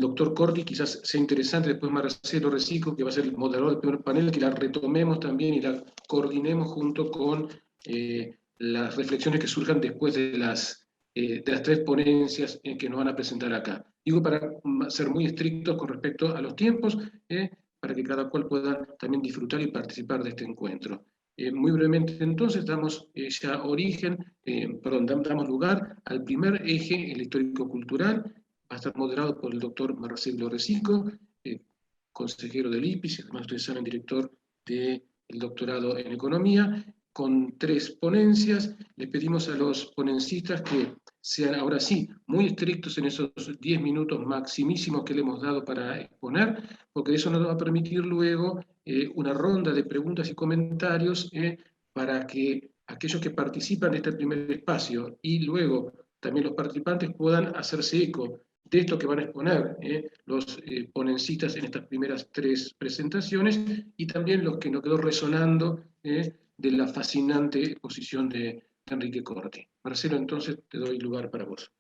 Speaker 2: doctor Corti, quizás sea interesante después Marcelo Recico, que va a ser el moderador del primer panel, que la retomemos también y la coordinemos junto con las reflexiones que surjan después de las 3 ponencias que nos van a presentar acá. Digo, para ser muy estrictos con respecto a los tiempos, para que cada cual pueda también disfrutar y participar de este encuentro. Muy brevemente, entonces, damos ya damos lugar al primer eje, el histórico-cultural. Va a estar moderado por el doctor Marcelo Recico, consejero del IPES, además ustedes saben, director del doctorado en Economía, con 3 ponencias. Le pedimos a los ponencistas que sean ahora sí muy estrictos en esos 10 minutos maximísimos que le hemos dado para exponer, porque eso nos va a permitir luego una ronda de preguntas y comentarios para que aquellos que participan de este primer espacio y luego también los participantes puedan hacerse eco de esto que van a exponer los ponencistas en estas primeras 3 presentaciones, y también los que nos quedó resonando de la fascinante exposición de Enrique Corti. Marcelo, entonces te doy lugar para vos.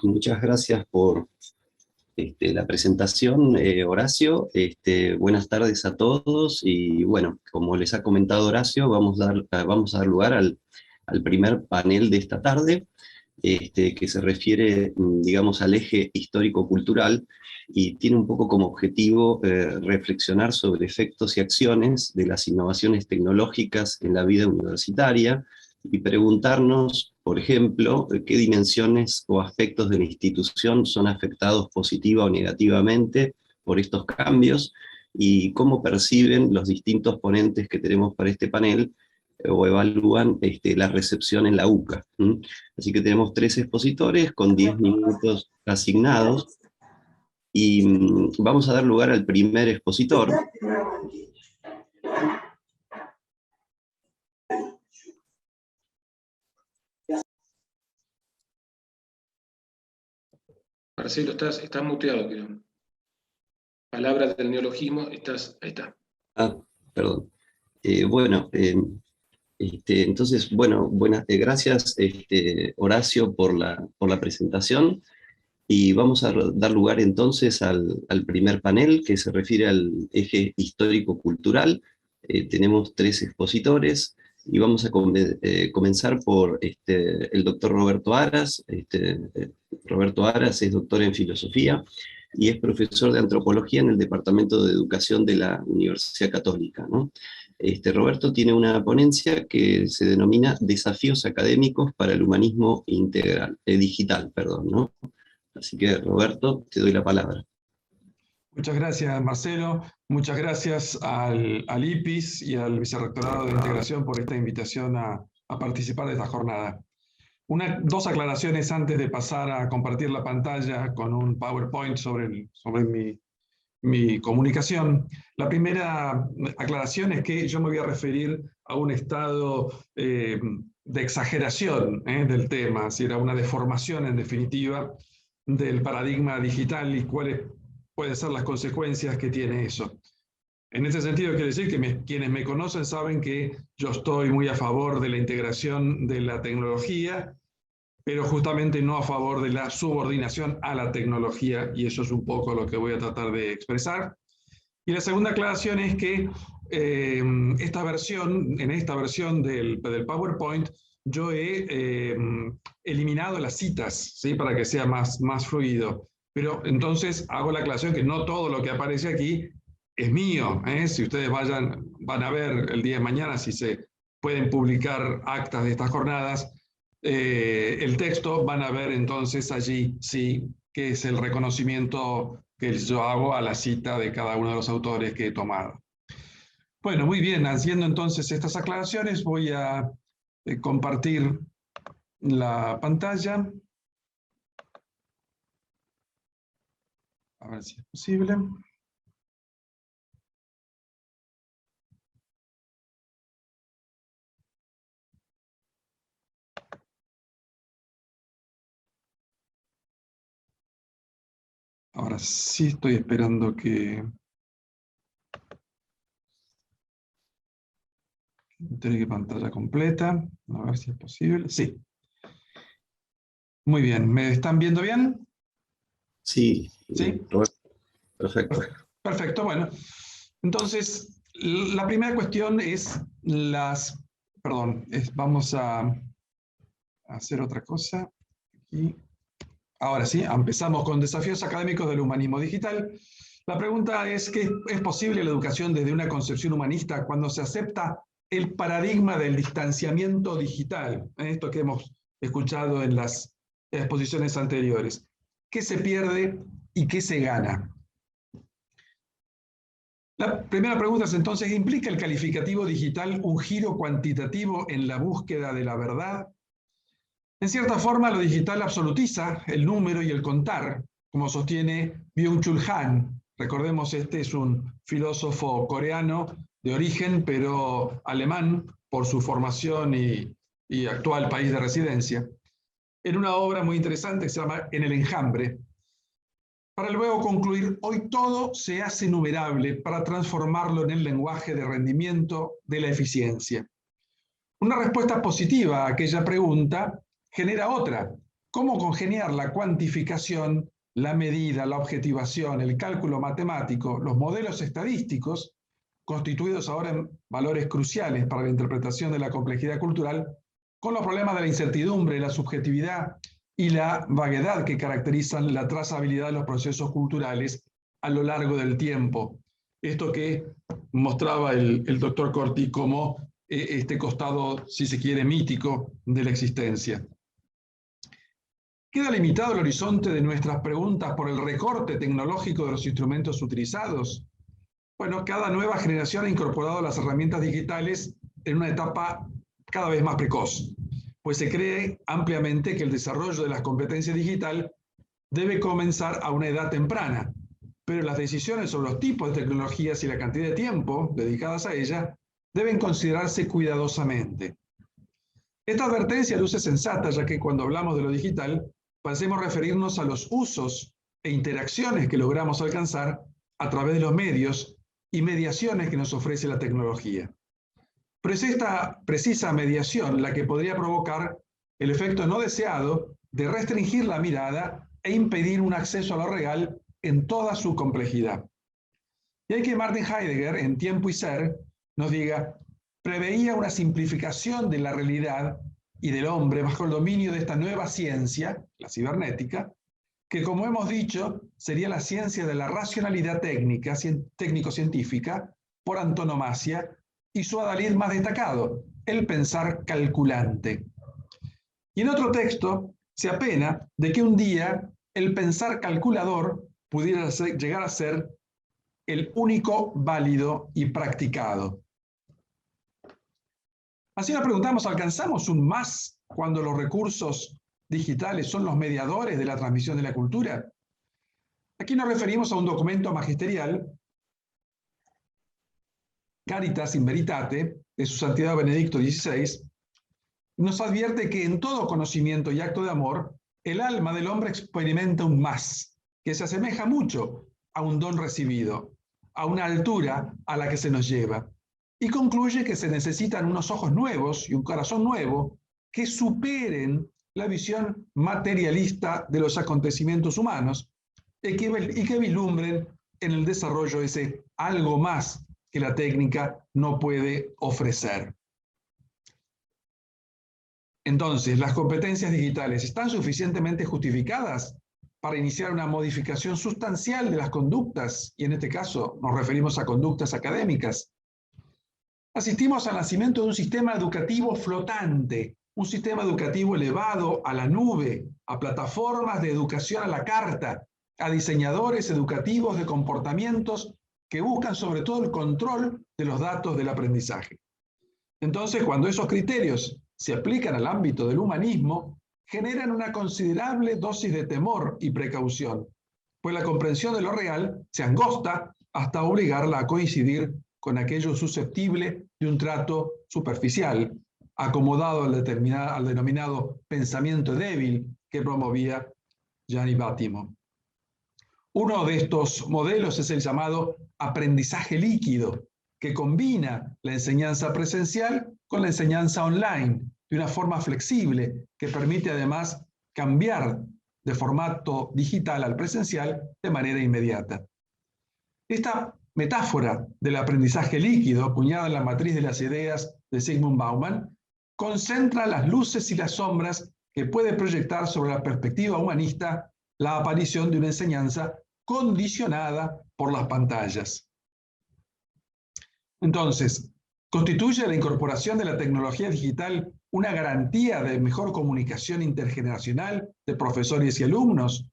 Speaker 5: Muchas gracias por la presentación, Horacio. Buenas tardes a todos, y bueno, como les ha comentado Horacio, vamos a dar lugar al primer panel de esta tarde, que se refiere, digamos, al eje histórico-cultural, y tiene un poco como objetivo reflexionar sobre efectos y acciones de las innovaciones tecnológicas en la vida universitaria, y preguntarnos, por ejemplo, qué dimensiones o aspectos de la institución son afectados positiva o negativamente por estos cambios, y cómo perciben los distintos ponentes que tenemos para este panel o evalúan la recepción en la UCA. Así que tenemos 3 expositores con 10 minutos asignados, y vamos a dar lugar al primer expositor.
Speaker 2: Marcelo, estás muteado, creo. Palabras del neologismo, ahí está.
Speaker 5: Ah, perdón. Bueno, entonces, bueno, gracias, Horacio, por la presentación, y vamos a dar lugar entonces al primer panel, que se refiere al eje histórico-cultural. Tenemos 3 expositores, y vamos a comenzar por el doctor Roberto Aras. Roberto Aras es doctor en filosofía y es profesor de antropología en el Departamento de Educación de la Universidad Católica, ¿no? Roberto tiene una ponencia que se denomina Desafíos académicos para el humanismo digital, ¿no? Así que, Roberto, te doy la palabra.
Speaker 6: Muchas gracias, Marcelo. Muchas gracias al IPIS y al Vicerrectorado de Integración por esta invitación a participar de esta jornada. 2 aclaraciones antes de pasar a compartir la pantalla con un PowerPoint sobre mi comunicación. La primera aclaración es que yo me voy a referir a un estado de exageración del tema, si era una deformación, en definitiva, del paradigma digital y cuáles pueden ser las consecuencias que tiene eso. En ese sentido, quiero decir que quienes me conocen saben que yo estoy muy a favor de la integración de la tecnología, pero justamente no a favor de la subordinación a la tecnología, y eso es un poco lo que voy a tratar de expresar. Y la segunda aclaración es que en esta versión del PowerPoint, yo he eliminado las citas, ¿sí? Para que sea más fluido. Pero entonces hago la aclaración que no todo lo que aparece aquí es mío, ¿eh? Si ustedes van a ver el día de mañana si se pueden publicar actas de estas jornadas, el texto, van a ver entonces allí, sí, que es el reconocimiento que yo hago a la cita de cada uno de los autores que he tomado. Bueno, muy bien, haciendo entonces estas aclaraciones, voy a compartir la pantalla. A ver si es posible. Ahora sí estoy esperando que entregue pantalla completa. A ver si es posible. Sí. Muy bien. ¿Me están viendo bien?
Speaker 5: Sí.
Speaker 6: ¿Sí?
Speaker 5: Perfecto.
Speaker 6: Perfecto, bueno. Entonces, la primera cuestión es vamos a hacer otra cosa. Aquí. Ahora sí, empezamos con desafíos académicos del humanismo digital. La pregunta es que ¿es posible la educación desde una concepción humanista cuando se acepta el paradigma del distanciamiento digital? Esto que hemos escuchado en las exposiciones anteriores. ¿Qué se pierde y qué se gana? La primera pregunta es entonces, ¿implica el calificativo digital un giro cuantitativo en la búsqueda de la verdad? En cierta forma, lo digital absolutiza el número y el contar, como sostiene Byung-Chul Han. Recordemos, este es un filósofo coreano de origen, pero alemán por su formación y actual país de residencia, en una obra muy interesante que se llama En el enjambre, para luego concluir: hoy todo se hace numerable para transformarlo en el lenguaje de rendimiento de la eficiencia. Una respuesta positiva a aquella pregunta genera otra: ¿cómo congeniar la cuantificación, la medida, la objetivación, el cálculo matemático, los modelos estadísticos, constituidos ahora en valores cruciales para la interpretación de la complejidad cultural, con los problemas de la incertidumbre, la subjetividad y la vaguedad que caracterizan la trazabilidad de los procesos culturales a lo largo del tiempo? Esto que mostraba el doctor Corti como este costado, si se quiere, mítico de la existencia. ¿Queda limitado el horizonte de nuestras preguntas por el recorte tecnológico de los instrumentos utilizados? Bueno, cada nueva generación ha incorporado las herramientas digitales en una etapa cada vez más precoz, pues se cree ampliamente que el desarrollo de las competencias digitales debe comenzar a una edad temprana, pero las decisiones sobre los tipos de tecnologías y la cantidad de tiempo dedicadas a ellas deben considerarse cuidadosamente. Esta advertencia luce sensata, ya que cuando hablamos de lo digital, parecemos referirnos a los usos e interacciones que logramos alcanzar a través de los medios y mediaciones que nos ofrece la tecnología. Pero es esta precisa mediación la que podría provocar el efecto no deseado de restringir la mirada e impedir un acceso a lo real en toda su complejidad. Y hay que Martin Heidegger, en Tiempo y Ser, nos diga: preveía una simplificación de la realidad y del hombre bajo el dominio de esta nueva ciencia, la cibernética, que, como hemos dicho, sería la ciencia de la racionalidad técnico-científica por antonomasia, y su adalid más destacado, el pensar calculante. Y en otro texto se apena de que un día el pensar calculador pudiera llegar a ser el único válido y practicado. Así nos preguntamos: ¿alcanzamos un más cuando los recursos digitales son los mediadores de la transmisión de la cultura? Aquí nos referimos a un documento magisterial, Caritas in Veritate, de su Santidad Benedicto XVI, nos advierte que en todo conocimiento y acto de amor, el alma del hombre experimenta un más, que se asemeja mucho a un don recibido, a una altura a la que se nos lleva, y concluye que se necesitan unos ojos nuevos y un corazón nuevo que superen la visión materialista de los acontecimientos humanos y que vislumbren en el desarrollo ese algo más que la técnica no puede ofrecer. Entonces, ¿las competencias digitales están suficientemente justificadas para iniciar una modificación sustancial de las conductas? Y en este caso nos referimos a conductas académicas. Asistimos al nacimiento de un sistema educativo flotante, un sistema educativo elevado a la nube, a plataformas de educación a la carta, a diseñadores educativos de comportamientos que buscan sobre todo el control de los datos del aprendizaje. Entonces, cuando esos criterios se aplican al ámbito del humanismo, generan una considerable dosis de temor y precaución, pues la comprensión de lo real se angosta hasta obligarla a coincidir con aquello susceptible de un trato superficial, acomodado al denominado pensamiento débil que promovía Gianni Vattimo. Uno de estos modelos es el llamado aprendizaje líquido, que combina la enseñanza presencial con la enseñanza online de una forma flexible, que permite además cambiar de formato digital al presencial de manera inmediata. Esta metáfora del aprendizaje líquido, acuñada en la matriz de las ideas de Zygmunt Bauman, concentra las luces y las sombras que puede proyectar sobre la perspectiva humanista la aparición de una enseñanza condicionada por las pantallas. Entonces, ¿constituye la incorporación de la tecnología digital una garantía de mejor comunicación intergeneracional de profesores y alumnos?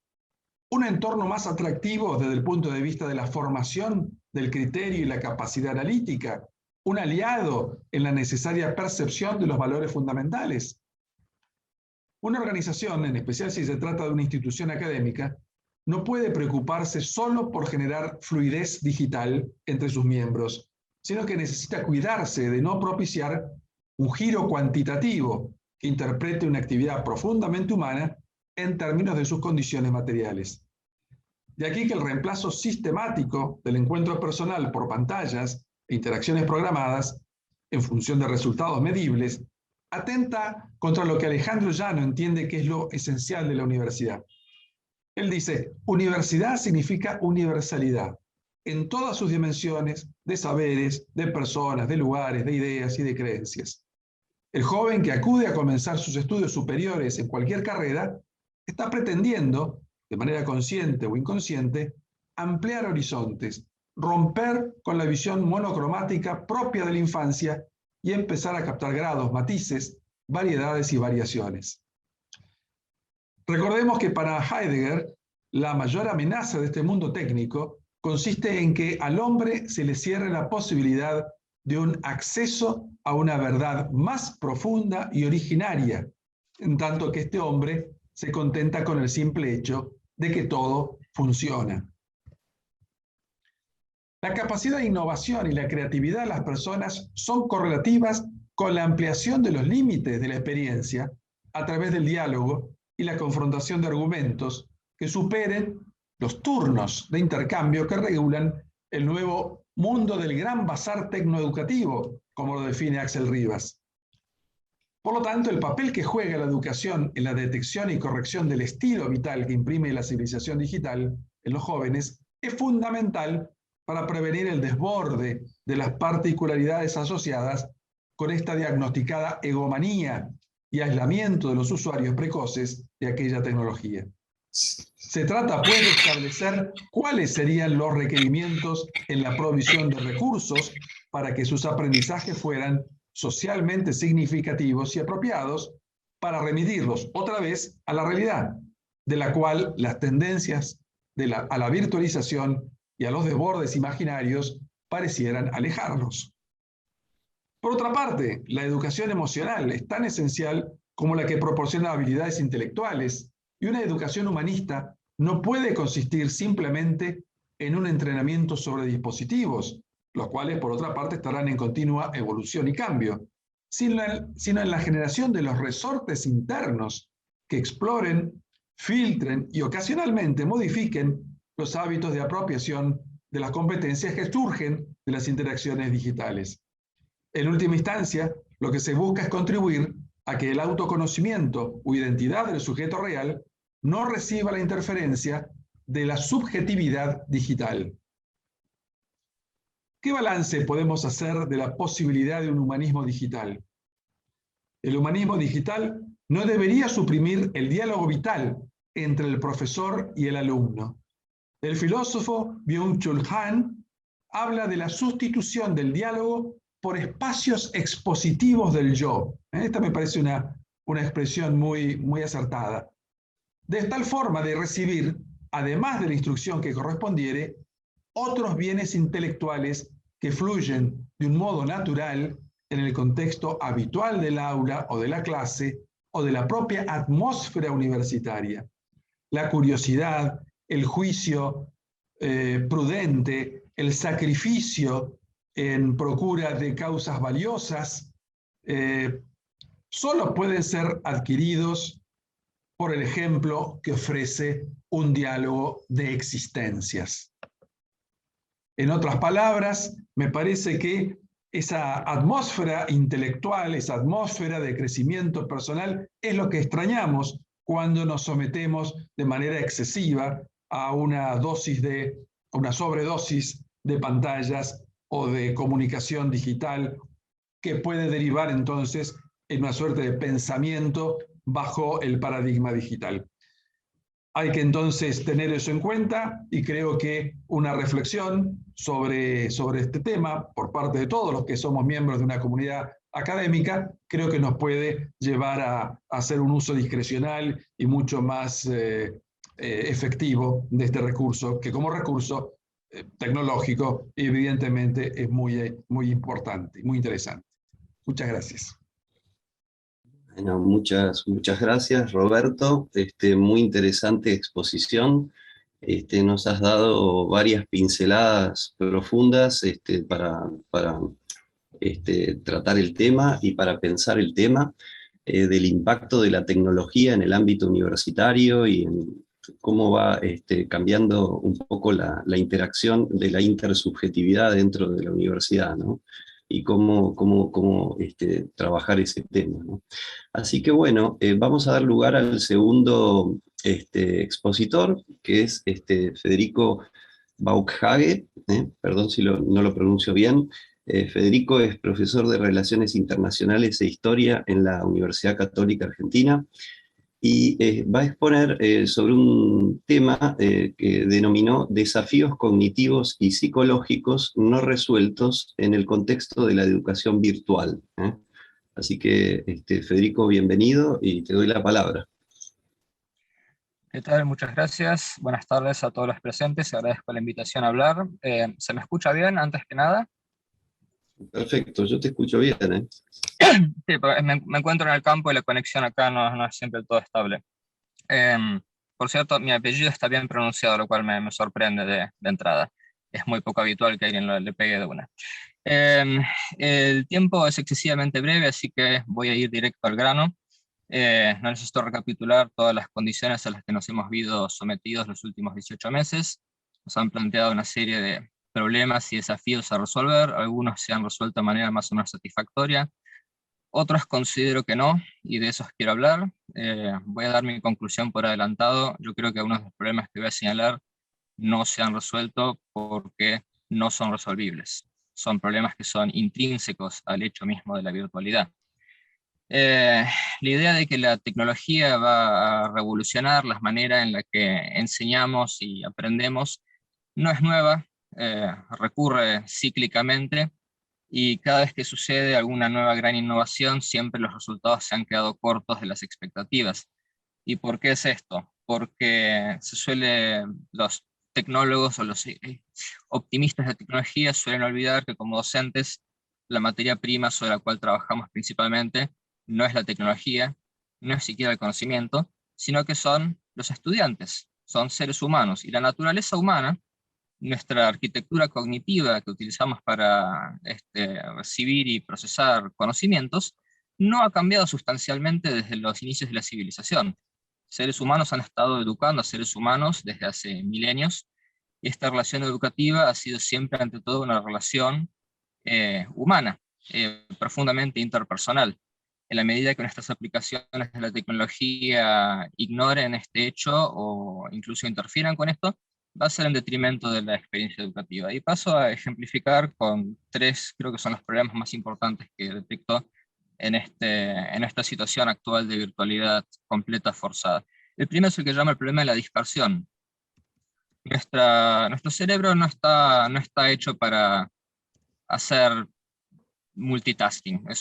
Speaker 6: ¿Un entorno más atractivo desde el punto de vista de la formación del criterio y la capacidad analítica? ¿Un aliado en la necesaria percepción de los valores fundamentales? Una organización, en especial si se trata de una institución académica, no puede preocuparse solo por generar fluidez digital entre sus miembros, sino que necesita cuidarse de no propiciar un giro cuantitativo que interprete una actividad profundamente humana en términos de sus condiciones materiales. De aquí que el reemplazo sistemático del encuentro personal por pantallas e interacciones programadas, en función de resultados medibles, atenta contra lo que Alejandro Llano entiende que es lo esencial de la universidad. Él dice, universidad significa universalidad, en todas sus dimensiones, de saberes, de personas, de lugares, de ideas y de creencias. El joven que acude a comenzar sus estudios superiores en cualquier carrera está pretendiendo, de manera consciente o inconsciente, ampliar horizontes, romper con la visión monocromática propia de la infancia y empezar a captar grados, matices, variedades y variaciones. Recordemos que para Heidegger, la mayor amenaza de este mundo técnico consiste en que al hombre se le cierre la posibilidad de un acceso a una verdad más profunda y originaria, en tanto que este hombre se contenta con el simple hecho de que todo funciona. La capacidad de innovación y la creatividad de las personas son correlativas con la ampliación de los límites de la experiencia a través del diálogo y la confrontación de argumentos que superen los turnos de intercambio que regulan el nuevo mundo del gran bazar tecnoeducativo, como lo define Axel Rivas. Por lo tanto, el papel que juega la educación en la detección y corrección del estilo vital que imprime la civilización digital en los jóvenes es fundamental para prevenir el desborde de las particularidades asociadas con esta diagnosticada egomanía y aislamiento de los usuarios precoces de aquella tecnología. Se trata, pues, de establecer cuáles serían los requerimientos en la provisión de recursos para que sus aprendizajes fueran socialmente significativos y apropiados para remitirlos otra vez a la realidad, de la cual las tendencias a la virtualización y a los desbordes imaginarios parecieran alejarlos. Por otra parte, la educación emocional es tan esencial como la que proporciona habilidades intelectuales, y una educación humanista no puede consistir simplemente en un entrenamiento sobre dispositivos, los cuales por otra parte estarán en continua evolución y cambio, sino en la generación de los resortes internos que exploren, filtren y ocasionalmente modifiquen los hábitos de apropiación de las competencias que surgen de las interacciones digitales. En última instancia, lo que se busca es contribuir a que el autoconocimiento o identidad del sujeto real no reciba la interferencia de la subjetividad digital. ¿Qué balance podemos hacer de la posibilidad de un humanismo digital? El humanismo digital no debería suprimir el diálogo vital entre el profesor y el alumno. El filósofo Byung-Chul Han habla de la sustitución del diálogo por espacios expositivos del yo. Esta me parece una expresión muy acertada. De tal forma de recibir, además de la instrucción que correspondiere, otros bienes intelectuales que fluyen de un modo natural en el contexto habitual del aula o de la clase o de la propia atmósfera universitaria. La curiosidad, el juicio prudente, el sacrificio en procura de causas valiosas, solo pueden ser adquiridos por el ejemplo que ofrece un diálogo de existencias. En otras palabras, me parece que esa atmósfera intelectual, esa atmósfera de crecimiento personal, es lo que extrañamos cuando nos sometemos de manera excesiva a una sobredosis de pantallas o de comunicación digital que puede derivar entonces en una suerte de pensamiento bajo el paradigma digital. Hay que entonces tener eso en cuenta y creo que una reflexión sobre este tema por parte de todos los que somos miembros de una comunidad académica, creo que nos puede llevar a hacer un uso discrecional y mucho más efectivo de este recurso, que como recurso tecnológico evidentemente es muy importante y muy interesante. Muchas gracias.
Speaker 5: Bueno, muchas gracias, Roberto. Muy interesante exposición. Nos has dado varias pinceladas profundas para tratar el tema y para pensar el tema del impacto de la tecnología en el ámbito universitario y en cómo va cambiando un poco la interacción de la intersubjetividad dentro de la universidad, ¿no? Y cómo trabajar ese tema, ¿no? Así que bueno, vamos a dar lugar al segundo expositor, que es Federico Baukhage, perdón si no lo pronuncio bien. Federico es profesor de Relaciones Internacionales e Historia en la Universidad Católica Argentina y va a exponer sobre un tema que denominó desafíos cognitivos y psicológicos no resueltos en el contexto de la educación virtual. Así que, Federico, bienvenido y te doy la palabra.
Speaker 7: ¿Qué tal? Muchas gracias. Buenas tardes a todos los presentes. Agradezco la invitación a hablar. ¿Se me escucha bien antes que nada?
Speaker 5: Perfecto, yo te escucho bien, ¿eh?
Speaker 7: Sí, pero me encuentro en el campo y la conexión acá no es siempre todo estable. Por cierto, mi apellido está bien pronunciado, lo cual me sorprende de entrada. Es muy poco habitual que alguien le pegue de una. El tiempo es excesivamente breve, así que voy a ir directo al grano. No necesito recapitular todas las condiciones a las que nos hemos visto sometidos los últimos 18 meses. Nos han planteado una serie de problemas y desafíos a resolver. Algunos se han resuelto de manera más o menos satisfactoria. Otros considero que no, y de esos quiero hablar. Voy a dar mi conclusión por adelantado. Yo creo que algunos de los problemas que voy a señalar no se han resuelto porque no son resolvibles. Son problemas que son intrínsecos al hecho mismo de la virtualidad. La idea de que la tecnología va a revolucionar la manera en la que enseñamos y aprendemos no es nueva, recurre cíclicamente y cada vez que sucede alguna nueva gran innovación, siempre los resultados se han quedado cortos de las expectativas. ¿Y por qué es esto? Porque los tecnólogos o los optimistas de tecnología suelen olvidar que como docentes la materia prima sobre la cual trabajamos principalmente no es la tecnología, no es siquiera el conocimiento, sino que son los estudiantes, son seres humanos. Y la naturaleza humana, nuestra arquitectura cognitiva que utilizamos para recibir y procesar conocimientos, no ha cambiado sustancialmente desde los inicios de la civilización. Seres humanos han estado educando a seres humanos desde hace milenios, y esta relación educativa ha sido siempre ante todo una relación humana, profundamente interpersonal. En la medida que nuestras aplicaciones de la tecnología ignoren este hecho o incluso interfieran con esto, va a ser en detrimento de la experiencia educativa. Y paso a ejemplificar con tres, creo que son los problemas más importantes que detecto en esta situación actual de virtualidad completa forzada. El primero es el que llama el problema de la dispersión. Nuestro cerebro no está hecho para hacer multitasking. O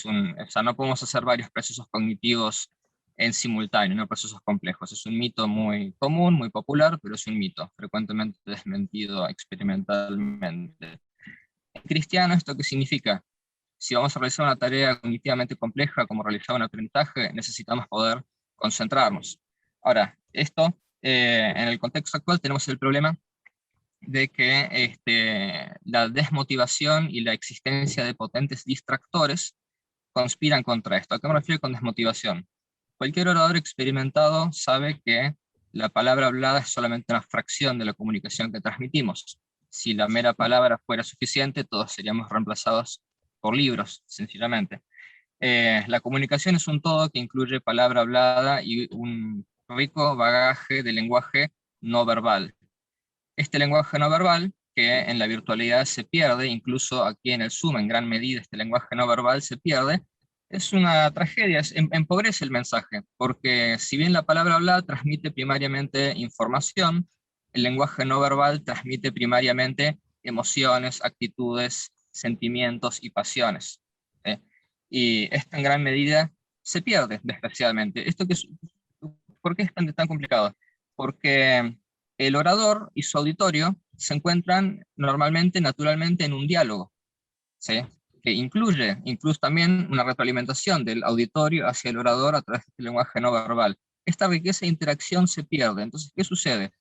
Speaker 7: sea, no podemos hacer varios procesos cognitivos en simultáneo, no procesos complejos. Es un mito muy común, muy popular, pero es un mito, frecuentemente desmentido experimentalmente. En cristiano, ¿esto qué significa? Si vamos a realizar una tarea cognitivamente compleja, como realizar un aprendizaje, necesitamos poder concentrarnos. Ahora, en el contexto actual tenemos el problema de que la desmotivación y la existencia de potentes distractores conspiran contra esto. ¿A qué me refiero con desmotivación? Cualquier orador experimentado sabe que la palabra hablada es solamente una fracción de la comunicación que transmitimos. Si la mera palabra fuera suficiente, todos seríamos reemplazados por libros, sencillamente. La comunicación es un todo que incluye palabra hablada y un rico bagaje de lenguaje no verbal. Este lenguaje no verbal, que en la virtualidad se pierde, incluso aquí en el Zoom en gran medida este lenguaje no verbal se pierde, es una tragedia, empobrece el mensaje, porque si bien la palabra hablada transmite primariamente información, el lenguaje no verbal transmite primariamente emociones, actitudes, sentimientos y pasiones. Y esto en gran medida se pierde, desgraciadamente. ¿Por qué es tan complicado? Porque el orador y su auditorio se encuentran normalmente, naturalmente, en un diálogo, ¿sí? que incluye incluso también una retroalimentación del auditorio hacia el orador a través del lenguaje no verbal. Esta riqueza de interacción se pierde. Entonces, ¿qué sucede?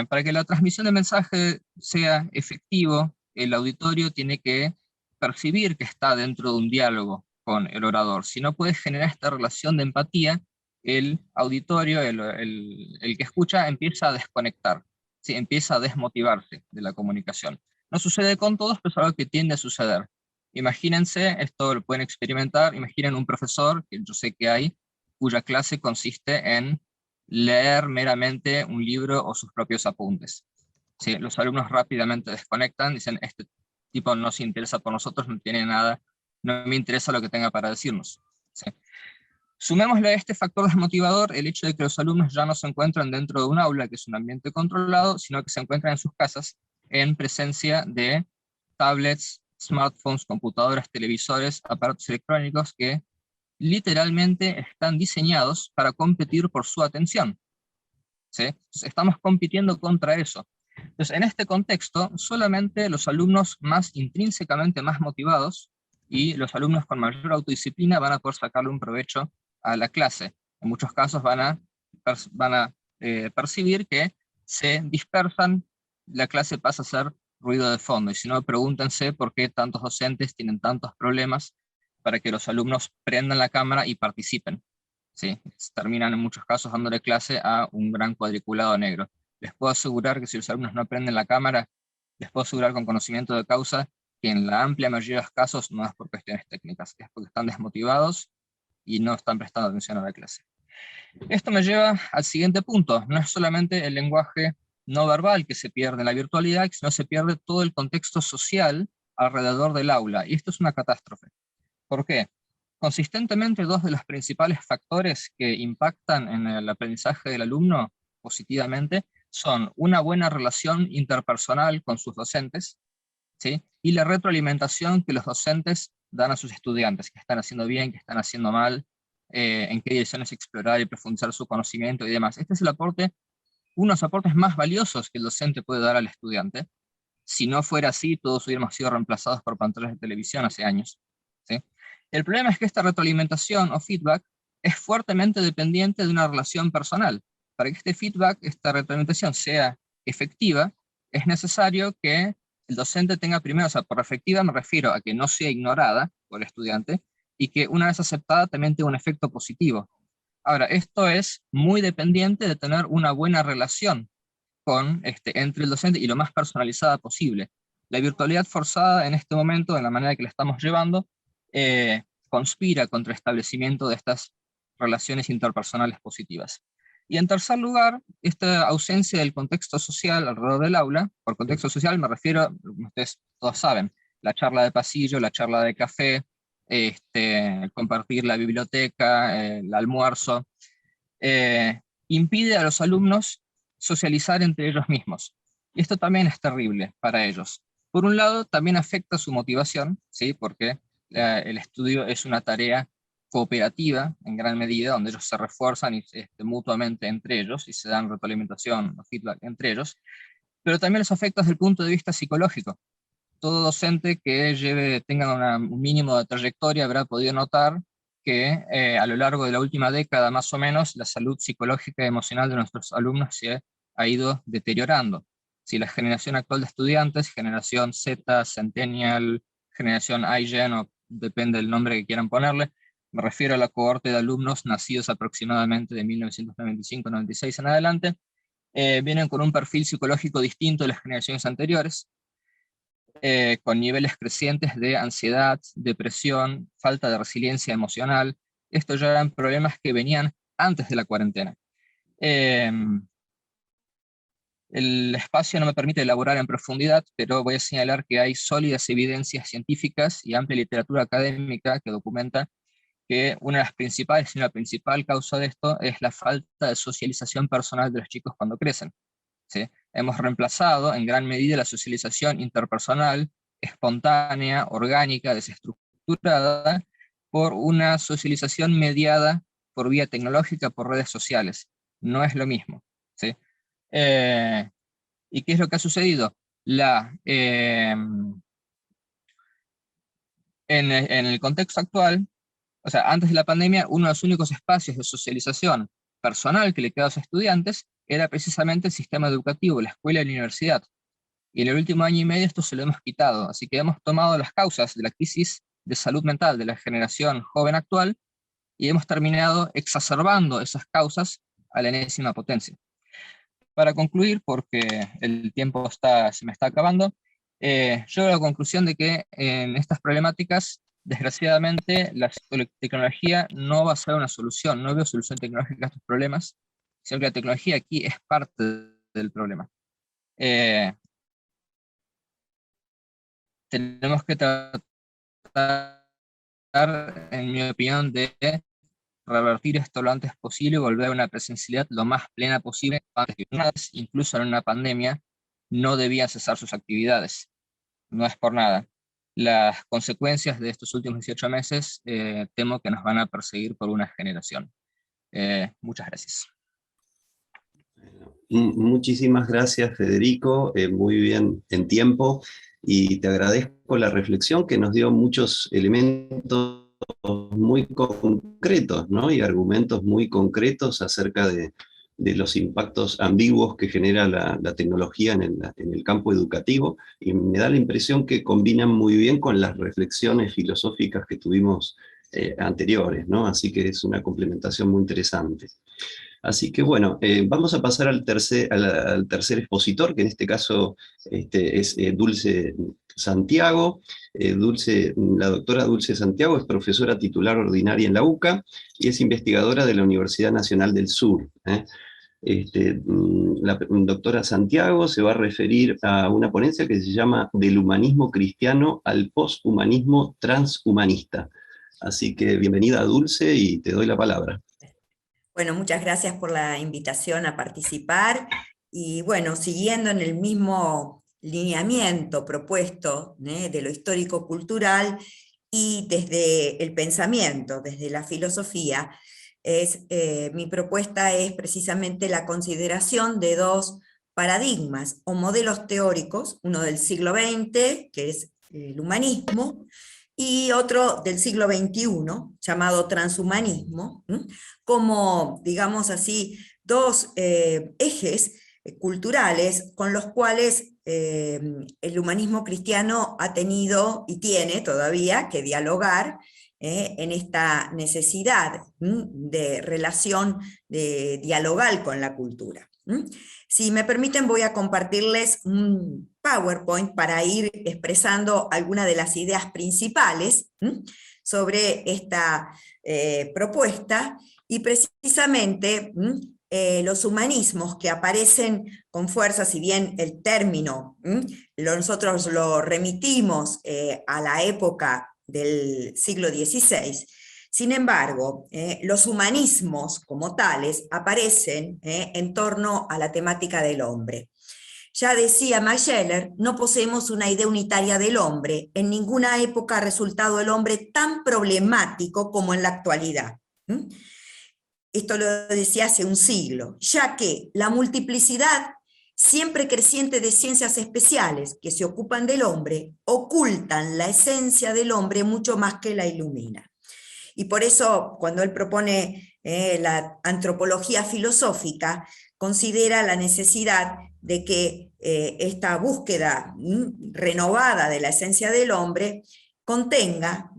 Speaker 7: Para que la transmisión de mensaje sea efectivo, el auditorio tiene que percibir que está dentro de un diálogo con el orador. Si no puede generar esta relación de empatía, el auditorio, el que escucha, empieza a desconectar, ¿sí? Empieza a desmotivarse de la comunicación. No sucede con todos, pero es algo que tiende a suceder. Imagínense, esto lo pueden experimentar, imaginen un profesor, que yo sé que hay, cuya clase consiste en leer meramente un libro o sus propios apuntes. ¿Sí? Los alumnos rápidamente desconectan, dicen, este tipo no se interesa por nosotros, no tiene nada, no me interesa lo que tenga para decirnos. ¿Sí? Sumémosle a este factor desmotivador el hecho de que los alumnos ya no se encuentran dentro de un aula, que es un ambiente controlado, sino que se encuentran en sus casas en presencia de tablets, smartphones, computadoras, televisores, aparatos electrónicos que literalmente están diseñados para competir por su atención. ¿Sí? Entonces, estamos compitiendo contra eso. Entonces, en este contexto, solamente los alumnos más intrínsecamente más motivados y los alumnos con mayor autodisciplina van a poder sacarle un provecho a la clase. En muchos casos van a percibir que se dispersan, la clase pasa a ser ruido de fondo, y si no, pregúntense por qué tantos docentes tienen tantos problemas para que los alumnos prendan la cámara y participen. ¿Sí? Terminan en muchos casos dándole clase a un gran cuadriculado negro. Les puedo asegurar que si los alumnos no prenden la cámara, les puedo asegurar con conocimiento de causa que en la amplia mayoría de los casos no es por cuestiones técnicas, es porque están desmotivados y no están prestando atención a la clase. Esto me lleva al siguiente punto. No es solamente el lenguaje no verbal que se pierde en la virtualidad, sino se pierde todo el contexto social alrededor del aula, y esto es una catástrofe. ¿Por qué? Consistentemente, dos de los principales factores que impactan en el aprendizaje del alumno positivamente son una buena relación interpersonal con sus docentes, ¿sí? Y la retroalimentación que los docentes dan a sus estudiantes, que están haciendo bien, que están haciendo mal, en qué direcciones explorar y profundizar su conocimiento y demás. Este es el aporte, uno de los aportes más valiosos que el docente puede dar al estudiante. Si no fuera así, todos hubiéramos sido reemplazados por pantallas de televisión hace años, ¿sí? El problema es que esta retroalimentación o feedback es fuertemente dependiente de una relación personal. Para que este feedback, esta retroalimentación sea efectiva, es necesario que el docente tenga primero, o sea, por efectiva me refiero a que no sea ignorada por el estudiante, y que una vez aceptada también tenga un efecto positivo. Ahora, esto es muy dependiente de tener una buena relación entre el docente y lo más personalizada posible. La virtualidad forzada en este momento, en la manera que la estamos llevando, conspira contra el establecimiento de estas relaciones interpersonales positivas. Y en tercer lugar, esta ausencia del contexto social alrededor del aula. Por contexto social me refiero, como ustedes todos saben, la charla de pasillo, la charla de café, compartir la biblioteca, el almuerzo, impide a los alumnos socializar entre ellos mismos. Y esto también es terrible para ellos. Por un lado, también afecta su motivación, ¿sí? Porque el estudio es una tarea cooperativa en gran medida, donde ellos se refuerzan mutuamente entre ellos y se dan retroalimentación o feedback entre ellos, pero también los afecta desde el punto de vista psicológico. Todo docente que tenga un mínimo de trayectoria habrá podido notar que a lo largo de la última década más o menos la salud psicológica y emocional de nuestros alumnos se ha ido deteriorando. Si la generación actual de estudiantes, generación Z, Centennial, generación iGen, o depende del nombre que quieran ponerle, me refiero a la cohorte de alumnos nacidos aproximadamente de 1995-96 en adelante, vienen con un perfil psicológico distinto de las generaciones anteriores, con niveles crecientes de ansiedad, depresión, falta de resiliencia emocional. Estos ya eran problemas que venían antes de la cuarentena. El espacio no me permite elaborar en profundidad, pero voy a señalar que hay sólidas evidencias científicas y amplia literatura académica que documenta que una de las principales, si no la principal causa de esto, es la falta de socialización personal de los chicos cuando crecen, ¿sí? Hemos reemplazado en gran medida la socialización interpersonal, espontánea, orgánica, desestructurada, por una socialización mediada por vía tecnológica, por redes sociales. No es lo mismo, ¿sí? ¿Y qué es lo que ha sucedido? En el contexto actual, o sea, antes de la pandemia, uno de los únicos espacios de socialización personal que le quedaba a los estudiantes era precisamente el sistema educativo, la escuela y la universidad. Y en el último año y medio esto se lo hemos quitado, así que hemos tomado las causas de la crisis de salud mental de la generación joven actual y hemos terminado exacerbando esas causas a la enésima potencia. Para concluir, porque el tiempo se me está acabando, llego a la conclusión de que en estas problemáticas, desgraciadamente, la tecnología no va a ser una solución, no veo solución tecnológica a estos problemas, sino que la tecnología aquí es parte del problema. Tenemos que tratar, en mi opinión, de revertir esto lo antes posible y volver a una presencialidad lo más plena posible. Incluso en una pandemia no debían cesar sus actividades. No es por nada. Las consecuencias de estos últimos 18 meses temo que nos van a perseguir por una generación. Muchas gracias.
Speaker 5: Muchísimas gracias, Federico, muy bien en tiempo, y te agradezco la reflexión que nos dio muchos elementos muy concretos, ¿no? Y argumentos muy concretos acerca de los impactos ambiguos que genera la tecnología en el campo educativo, y me da la impresión que combinan muy bien con las reflexiones filosóficas que tuvimos anteriores, ¿no? Así que es una complementación muy interesante. Así que bueno, vamos a pasar al tercer expositor, que en este caso es Dulce Santiago. La doctora Dulce Santiago es profesora titular ordinaria en la UCA y es investigadora de la Universidad Nacional del Sur. La doctora Santiago se va a referir a una ponencia que se llama Del humanismo cristiano al poshumanismo transhumanista. Así que bienvenida, Dulce, y te doy la palabra.
Speaker 8: Bueno, muchas gracias por la invitación a participar, y bueno, siguiendo en el mismo lineamiento propuesto de lo histórico-cultural y desde el pensamiento, desde la filosofía, mi propuesta es precisamente la consideración de dos paradigmas o modelos teóricos, uno del siglo XX, que es el humanismo, y otro del siglo XXI, llamado transhumanismo, como, digamos así, dos ejes culturales con los cuales el humanismo cristiano ha tenido y tiene todavía que dialogar en esta necesidad de relación dialogal con la cultura. Si me permiten, voy a compartirles un PowerPoint para ir expresando algunas de las ideas principales sobre esta propuesta, y precisamente los humanismos que aparecen con fuerza, si bien el término nosotros lo remitimos a la época del siglo XVI, sin embargo, los humanismos como tales aparecen en torno a la temática del hombre. Ya decía Max Scheler, no poseemos una idea unitaria del hombre. En ninguna época ha resultado el hombre tan problemático como en la actualidad. Esto lo decía hace un siglo, ya que la multiplicidad siempre creciente de ciencias especiales que se ocupan del hombre ocultan la esencia del hombre mucho más que la ilumina. Y por eso, cuando él propone la antropología filosófica, considera la necesidad de que esta búsqueda renovada de la esencia del hombre contenga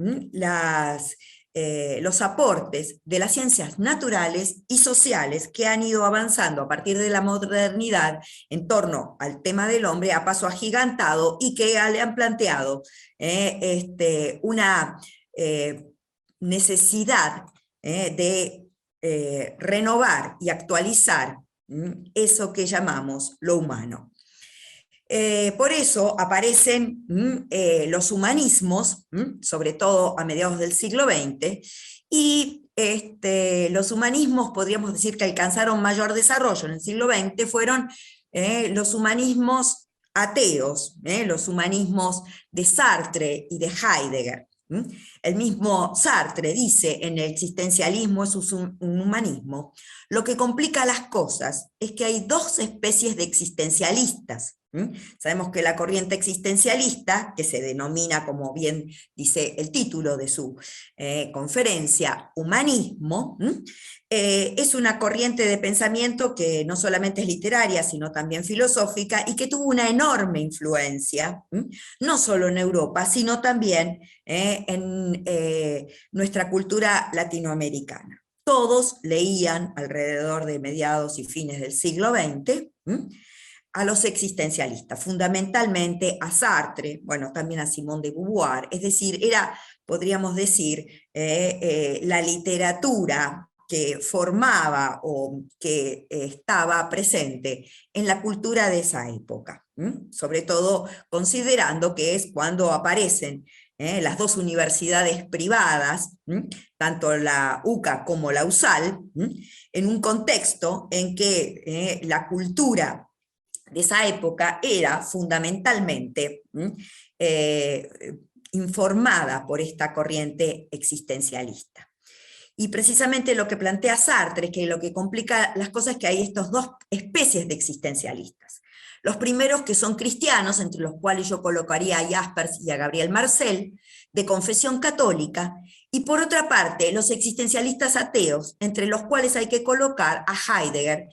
Speaker 8: los aportes de las ciencias naturales y sociales que han ido avanzando a partir de la modernidad en torno al tema del hombre a paso agigantado, y que le han planteado una necesidad de renovar y actualizar eso que llamamos lo humano. Por eso aparecen los humanismos, sobre todo a mediados del siglo XX, y los humanismos, podríamos decir que alcanzaron mayor desarrollo en el siglo XX, fueron los humanismos ateos, los humanismos de Sartre y de Heidegger. El mismo Sartre dice en el existencialismo es un humanismo. Lo que complica las cosas es que hay dos especies de existencialistas. Sabemos que la corriente existencialista, que se denomina, como bien dice el título de su conferencia, humanismo, es una corriente de pensamiento que no solamente es literaria, sino también filosófica, y que tuvo una enorme influencia, no solo en Europa, sino también en nuestra cultura latinoamericana. Todos leían alrededor de mediados y fines del siglo XX a los existencialistas, fundamentalmente a Sartre, bueno, también a Simone de Beauvoir, es decir, era, podríamos decir, la literatura que formaba o que estaba presente en la cultura de esa época, sobre todo considerando que es cuando aparecen las dos universidades privadas, tanto la UCA como la USAL, en un contexto en que la cultura de esa época era fundamentalmente informada por esta corriente existencialista. Y precisamente lo que plantea Sartre, que lo que complica las cosas es que hay estas dos especies de existencialistas. Los primeros, que son cristianos, entre los cuales yo colocaría a Jaspers y a Gabriel Marcel, de confesión católica, y por otra parte los existencialistas ateos, entre los cuales hay que colocar a Heidegger,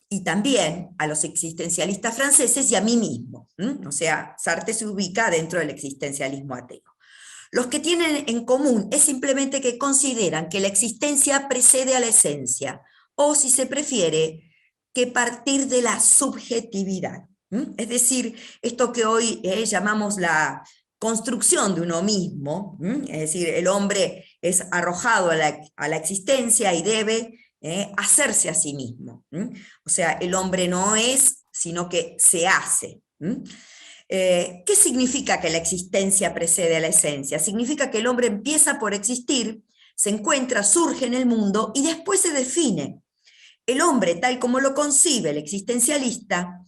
Speaker 8: y también a los existencialistas franceses y a mí mismo. O sea, Sartre se ubica dentro del existencialismo ateo. Los que tienen en común es simplemente que consideran que la existencia precede a la esencia, o si se prefiere, que partir de la subjetividad. Es decir, esto que hoy llamamos la construcción de uno mismo, es decir, el hombre es arrojado a la existencia y debe hacerse a sí mismo. O sea, el hombre no es, sino que se hace. ¿Qué significa que la existencia precede a la esencia? Significa que el hombre empieza por existir, se encuentra, surge en el mundo y después se define. El hombre, tal como lo concibe el existencialista,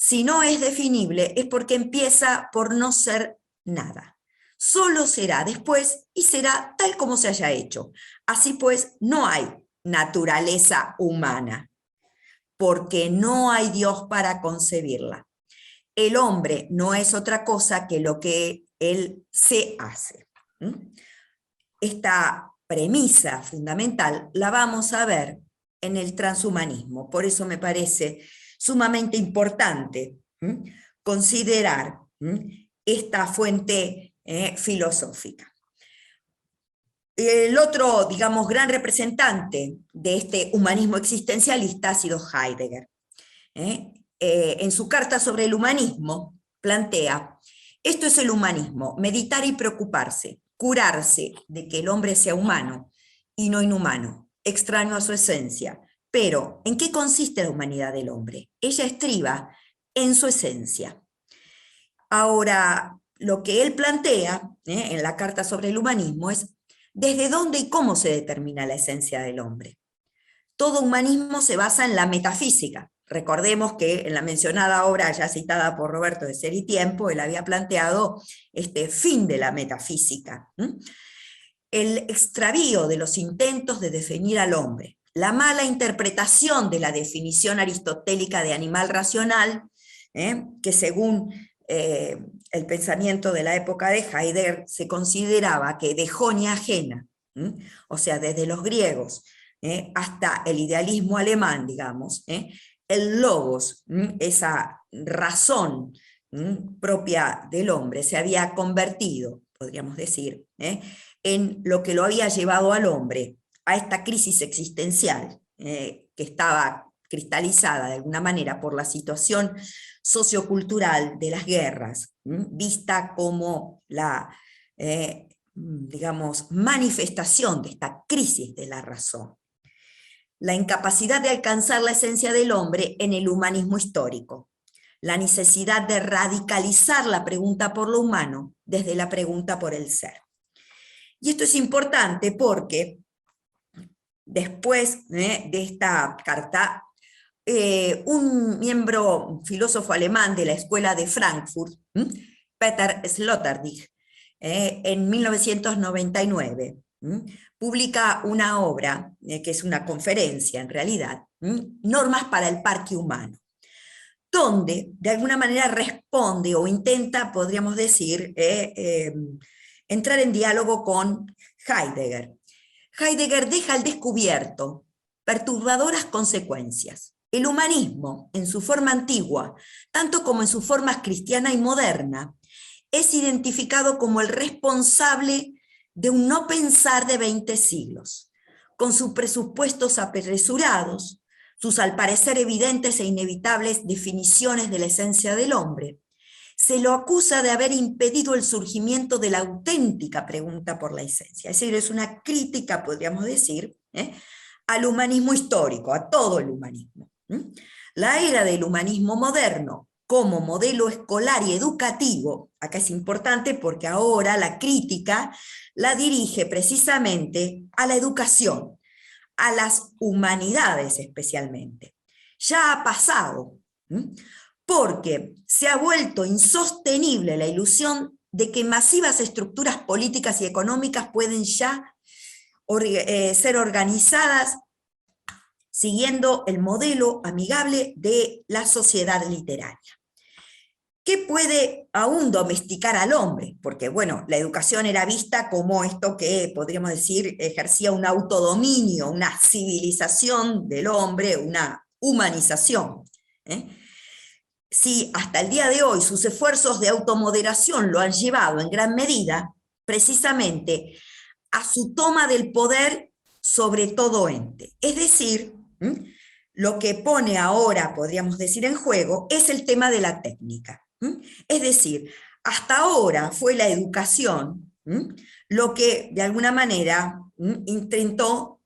Speaker 8: si no es definible, es porque empieza por no ser nada. Solo será después y será tal como se haya hecho. Así pues, no hay naturaleza humana, porque no hay Dios para concebirla. El hombre no es otra cosa que lo que él se hace. Esta premisa fundamental la vamos a ver en el transhumanismo. Por eso me parece sumamente importante considerar esta fuente filosófica. El otro, digamos, gran representante de este humanismo existencialista ha sido Heidegger. En su carta sobre el humanismo plantea: esto es el humanismo, meditar y preocuparse, curarse de que el hombre sea humano y no inhumano, extraño a su esencia. Pero, ¿en qué consiste la humanidad del hombre? Ella estriba en su esencia. Ahora, lo que él plantea en la carta sobre el humanismo es desde dónde y cómo se determina la esencia del hombre. Todo humanismo se basa en la metafísica. Recordemos que en la mencionada obra ya citada por Roberto de Ser y Tiempo, él había planteado este fin de la metafísica. El extravío de los intentos de definir al hombre, la mala interpretación de la definición aristotélica de animal racional, que según el pensamiento de la época de Heidegger se consideraba que de jonia ajena, o sea, desde los griegos hasta el idealismo alemán, digamos, el logos, esa razón propia del hombre, se había convertido, podríamos decir, en lo que lo había llevado al hombre a esta crisis existencial que estaba cristalizada de alguna manera por la situación sociocultural de las guerras, vista como la, digamos, manifestación de esta crisis de la razón. La incapacidad de alcanzar la esencia del hombre en el humanismo histórico, la necesidad de radicalizar la pregunta por lo humano desde la pregunta por el ser. Y esto es importante porque después de esta carta, un filósofo alemán de la escuela de Frankfurt, Peter Sloterdijk, en 1999, publica una obra, que es una conferencia en realidad, Normas para el Parque Humano, donde de alguna manera responde o intenta, podríamos decir, entrar en diálogo con Heidegger. Heidegger deja al descubierto perturbadoras consecuencias. El humanismo, en su forma antigua, tanto como en sus formas cristiana y moderna, es identificado como el responsable de un no pensar de 20 siglos, con sus presupuestos apresurados, sus al parecer evidentes e inevitables definiciones de la esencia del hombre. Se lo acusa de haber impedido el surgimiento de la auténtica pregunta por la esencia. Es decir, es una crítica, podríamos decir, al humanismo histórico, a todo el humanismo. La era del humanismo moderno como modelo escolar y educativo, acá es importante porque ahora la crítica la dirige precisamente a la educación, a las humanidades especialmente. Ya ha pasado, porque se ha vuelto insostenible la ilusión de que masivas estructuras políticas y económicas pueden ya ser organizadas siguiendo el modelo amigable de la sociedad literaria. ¿Qué puede aún domesticar al hombre? Porque, bueno, la educación era vista como esto que, podríamos decir, ejercía un autodominio, una civilización del hombre, una humanización. Si hasta el día de hoy sus esfuerzos de automoderación lo han llevado en gran medida, precisamente, a su toma del poder sobre todo ente. Es decir, lo que pone ahora, podríamos decir, en juego, es el tema de la técnica. Es decir, hasta ahora fue la educación lo que de alguna manera intentó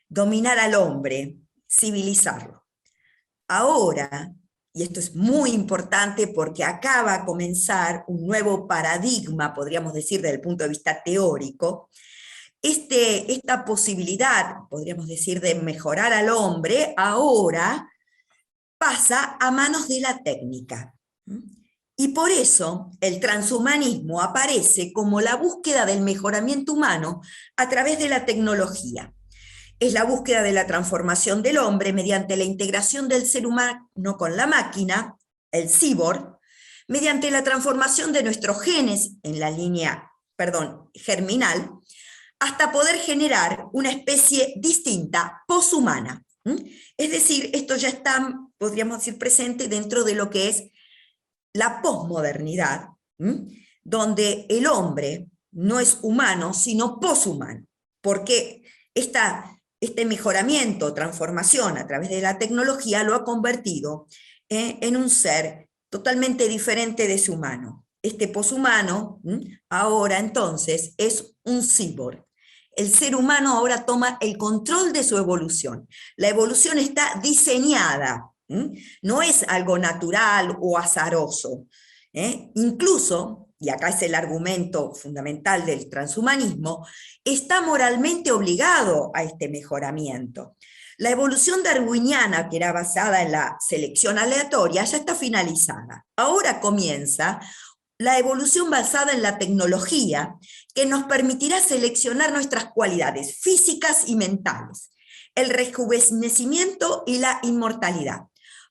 Speaker 8: dominar al hombre, civilizarlo. Ahora, y esto es muy importante porque acá va a comenzar un nuevo paradigma, podríamos decir desde el punto de vista teórico, esta posibilidad, podríamos decir, de mejorar al hombre, ahora pasa a manos de la técnica. Y por eso el transhumanismo aparece como la búsqueda del mejoramiento humano a través de la tecnología. Es la búsqueda de la transformación del hombre mediante la integración del ser humano con la máquina, el cyborg, mediante la transformación de nuestros genes en la línea, germinal, hasta poder generar una especie distinta, poshumana. Es decir, esto ya está, podríamos decir, presente dentro de lo que es la posmodernidad, donde el hombre no es humano, sino poshumano, porque este mejoramiento, transformación a través de la tecnología lo ha convertido en un ser totalmente diferente de su humano. Este poshumano ahora entonces es un cyborg. El ser humano ahora toma el control de su evolución. La evolución está diseñada, no es algo natural o azaroso. Incluso, y acá es el argumento fundamental del transhumanismo, está moralmente obligado a este mejoramiento. La evolución darwiniana, que era basada en la selección aleatoria, ya está finalizada. Ahora comienza la evolución basada en la tecnología, que nos permitirá seleccionar nuestras cualidades físicas y mentales, el rejuvenecimiento y la inmortalidad.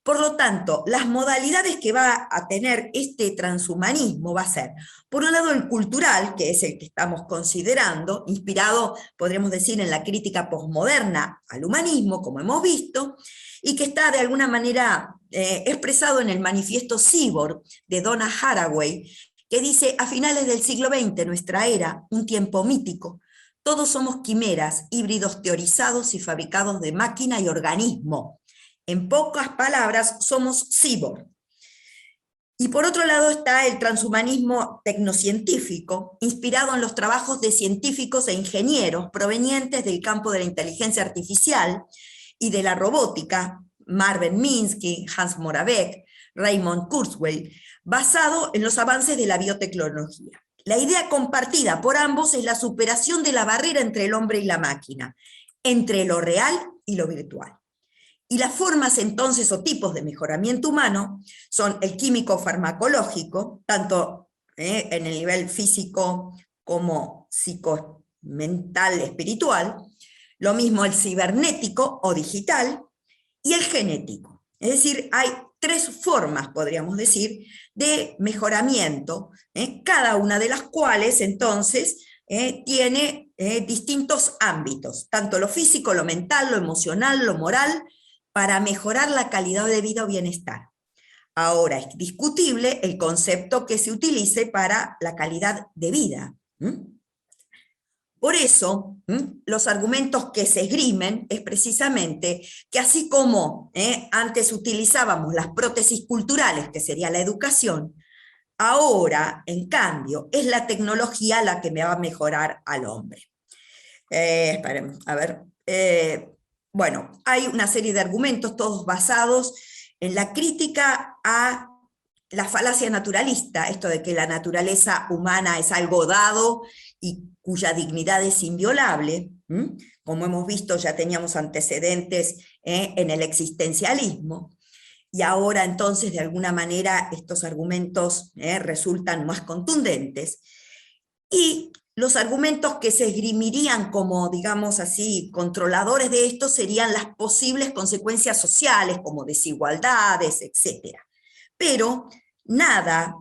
Speaker 8: Por lo tanto, las modalidades que va a tener este transhumanismo va a ser, por un lado, el cultural, que es el que estamos considerando, inspirado, podríamos decir, en la crítica posmoderna al humanismo, como hemos visto, y que está de alguna manera expresado en el manifiesto Cyborg de Donna Haraway, que dice: a finales del siglo XX, nuestra era, un tiempo mítico, todos somos quimeras, híbridos teorizados y fabricados de máquina y organismo. En pocas palabras, somos cyborg. Y por otro lado está el transhumanismo tecnocientífico, inspirado en los trabajos de científicos e ingenieros provenientes del campo de la inteligencia artificial y de la robótica, Marvin Minsky, Hans Moravec, Raymond Kurzweil, basado en los avances de la biotecnología. La idea compartida por ambos es la superación de la barrera entre el hombre y la máquina, entre lo real y lo virtual. Y las formas entonces o tipos de mejoramiento humano son el químico farmacológico, tanto en el nivel físico como psicomental, espiritual, lo mismo el cibernético o digital, y el genético. Es decir, hay 3 formas, podríamos decir, de mejoramiento, cada una de las cuales entonces tiene distintos ámbitos, tanto lo físico, lo mental, lo emocional, lo moral, para mejorar la calidad de vida o bienestar. Ahora es discutible el concepto que se utilice para la calidad de vida. Por eso, los argumentos que se esgrimen es precisamente que así como antes utilizábamos las prótesis culturales, que sería la educación, ahora, en cambio, es la tecnología la que me va a mejorar al hombre. Esperen, a ver. Bueno, hay una serie de argumentos, todos basados en la crítica a la falacia naturalista, esto de que la naturaleza humana es algo dado y cuya dignidad es inviolable. Como hemos visto, ya teníamos antecedentes en el existencialismo, y ahora entonces de alguna manera estos argumentos resultan más contundentes, y los argumentos que se esgrimirían como, digamos así, controladores de esto serían las posibles consecuencias sociales, como desigualdades, etc. Pero nada,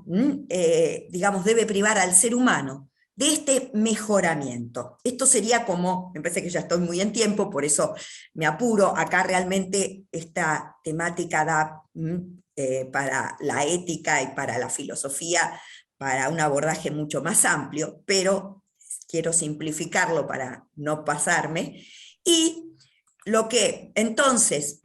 Speaker 8: digamos, debe privar al ser humano de este mejoramiento. Esto sería como, me parece que ya estoy muy en tiempo, por eso me apuro, acá realmente esta temática da para la ética y para la filosofía, para un abordaje mucho más amplio, pero quiero simplificarlo para no pasarme, y lo que entonces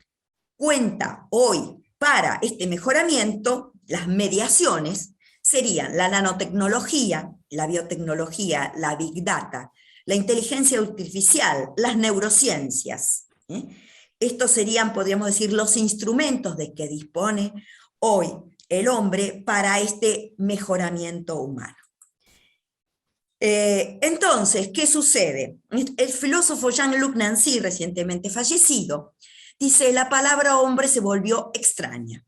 Speaker 8: cuenta hoy para este mejoramiento, las mediaciones, serían la nanotecnología, la biotecnología, la big data, la inteligencia artificial, las neurociencias. Estos serían, podríamos decir, los instrumentos de que dispone hoy el hombre para este mejoramiento humano. Entonces, ¿qué sucede? El filósofo Jean-Luc Nancy, recientemente fallecido, dice: la palabra hombre se volvió extraña.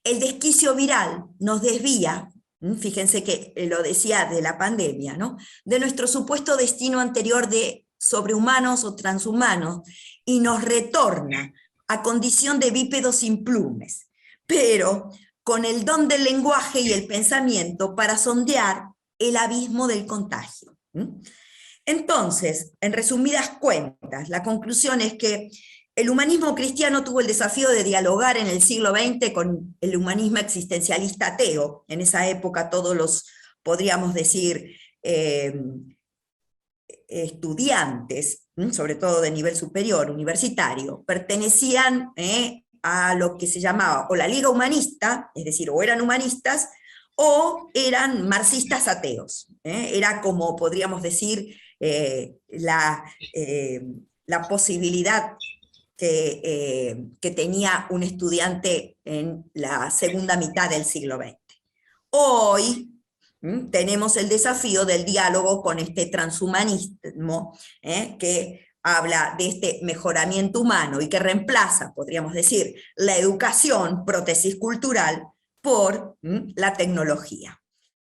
Speaker 8: El desquicio viral nos desvía, fíjense que lo decía de la pandemia, ¿no?, de nuestro supuesto destino anterior de sobrehumanos o transhumanos, y nos retorna a condición de bípedos sin plumes, pero con el don del lenguaje y el pensamiento para sondear el abismo del contagio. Entonces, en resumidas cuentas, la conclusión es que el humanismo cristiano tuvo el desafío de dialogar en el siglo XX con el humanismo existencialista ateo. En esa época todos los, podríamos decir, estudiantes, sobre todo de nivel superior, universitario, pertenecían a lo que se llamaba o la Liga Humanista, es decir, o eran humanistas, o eran marxistas ateos. Era como, podríamos decir, la posibilidad que tenía un estudiante en la segunda mitad del siglo XX. Hoy tenemos el desafío del diálogo con este transhumanismo que habla de este mejoramiento humano y que reemplaza, podríamos decir, la educación, prótesis cultural, por la tecnología.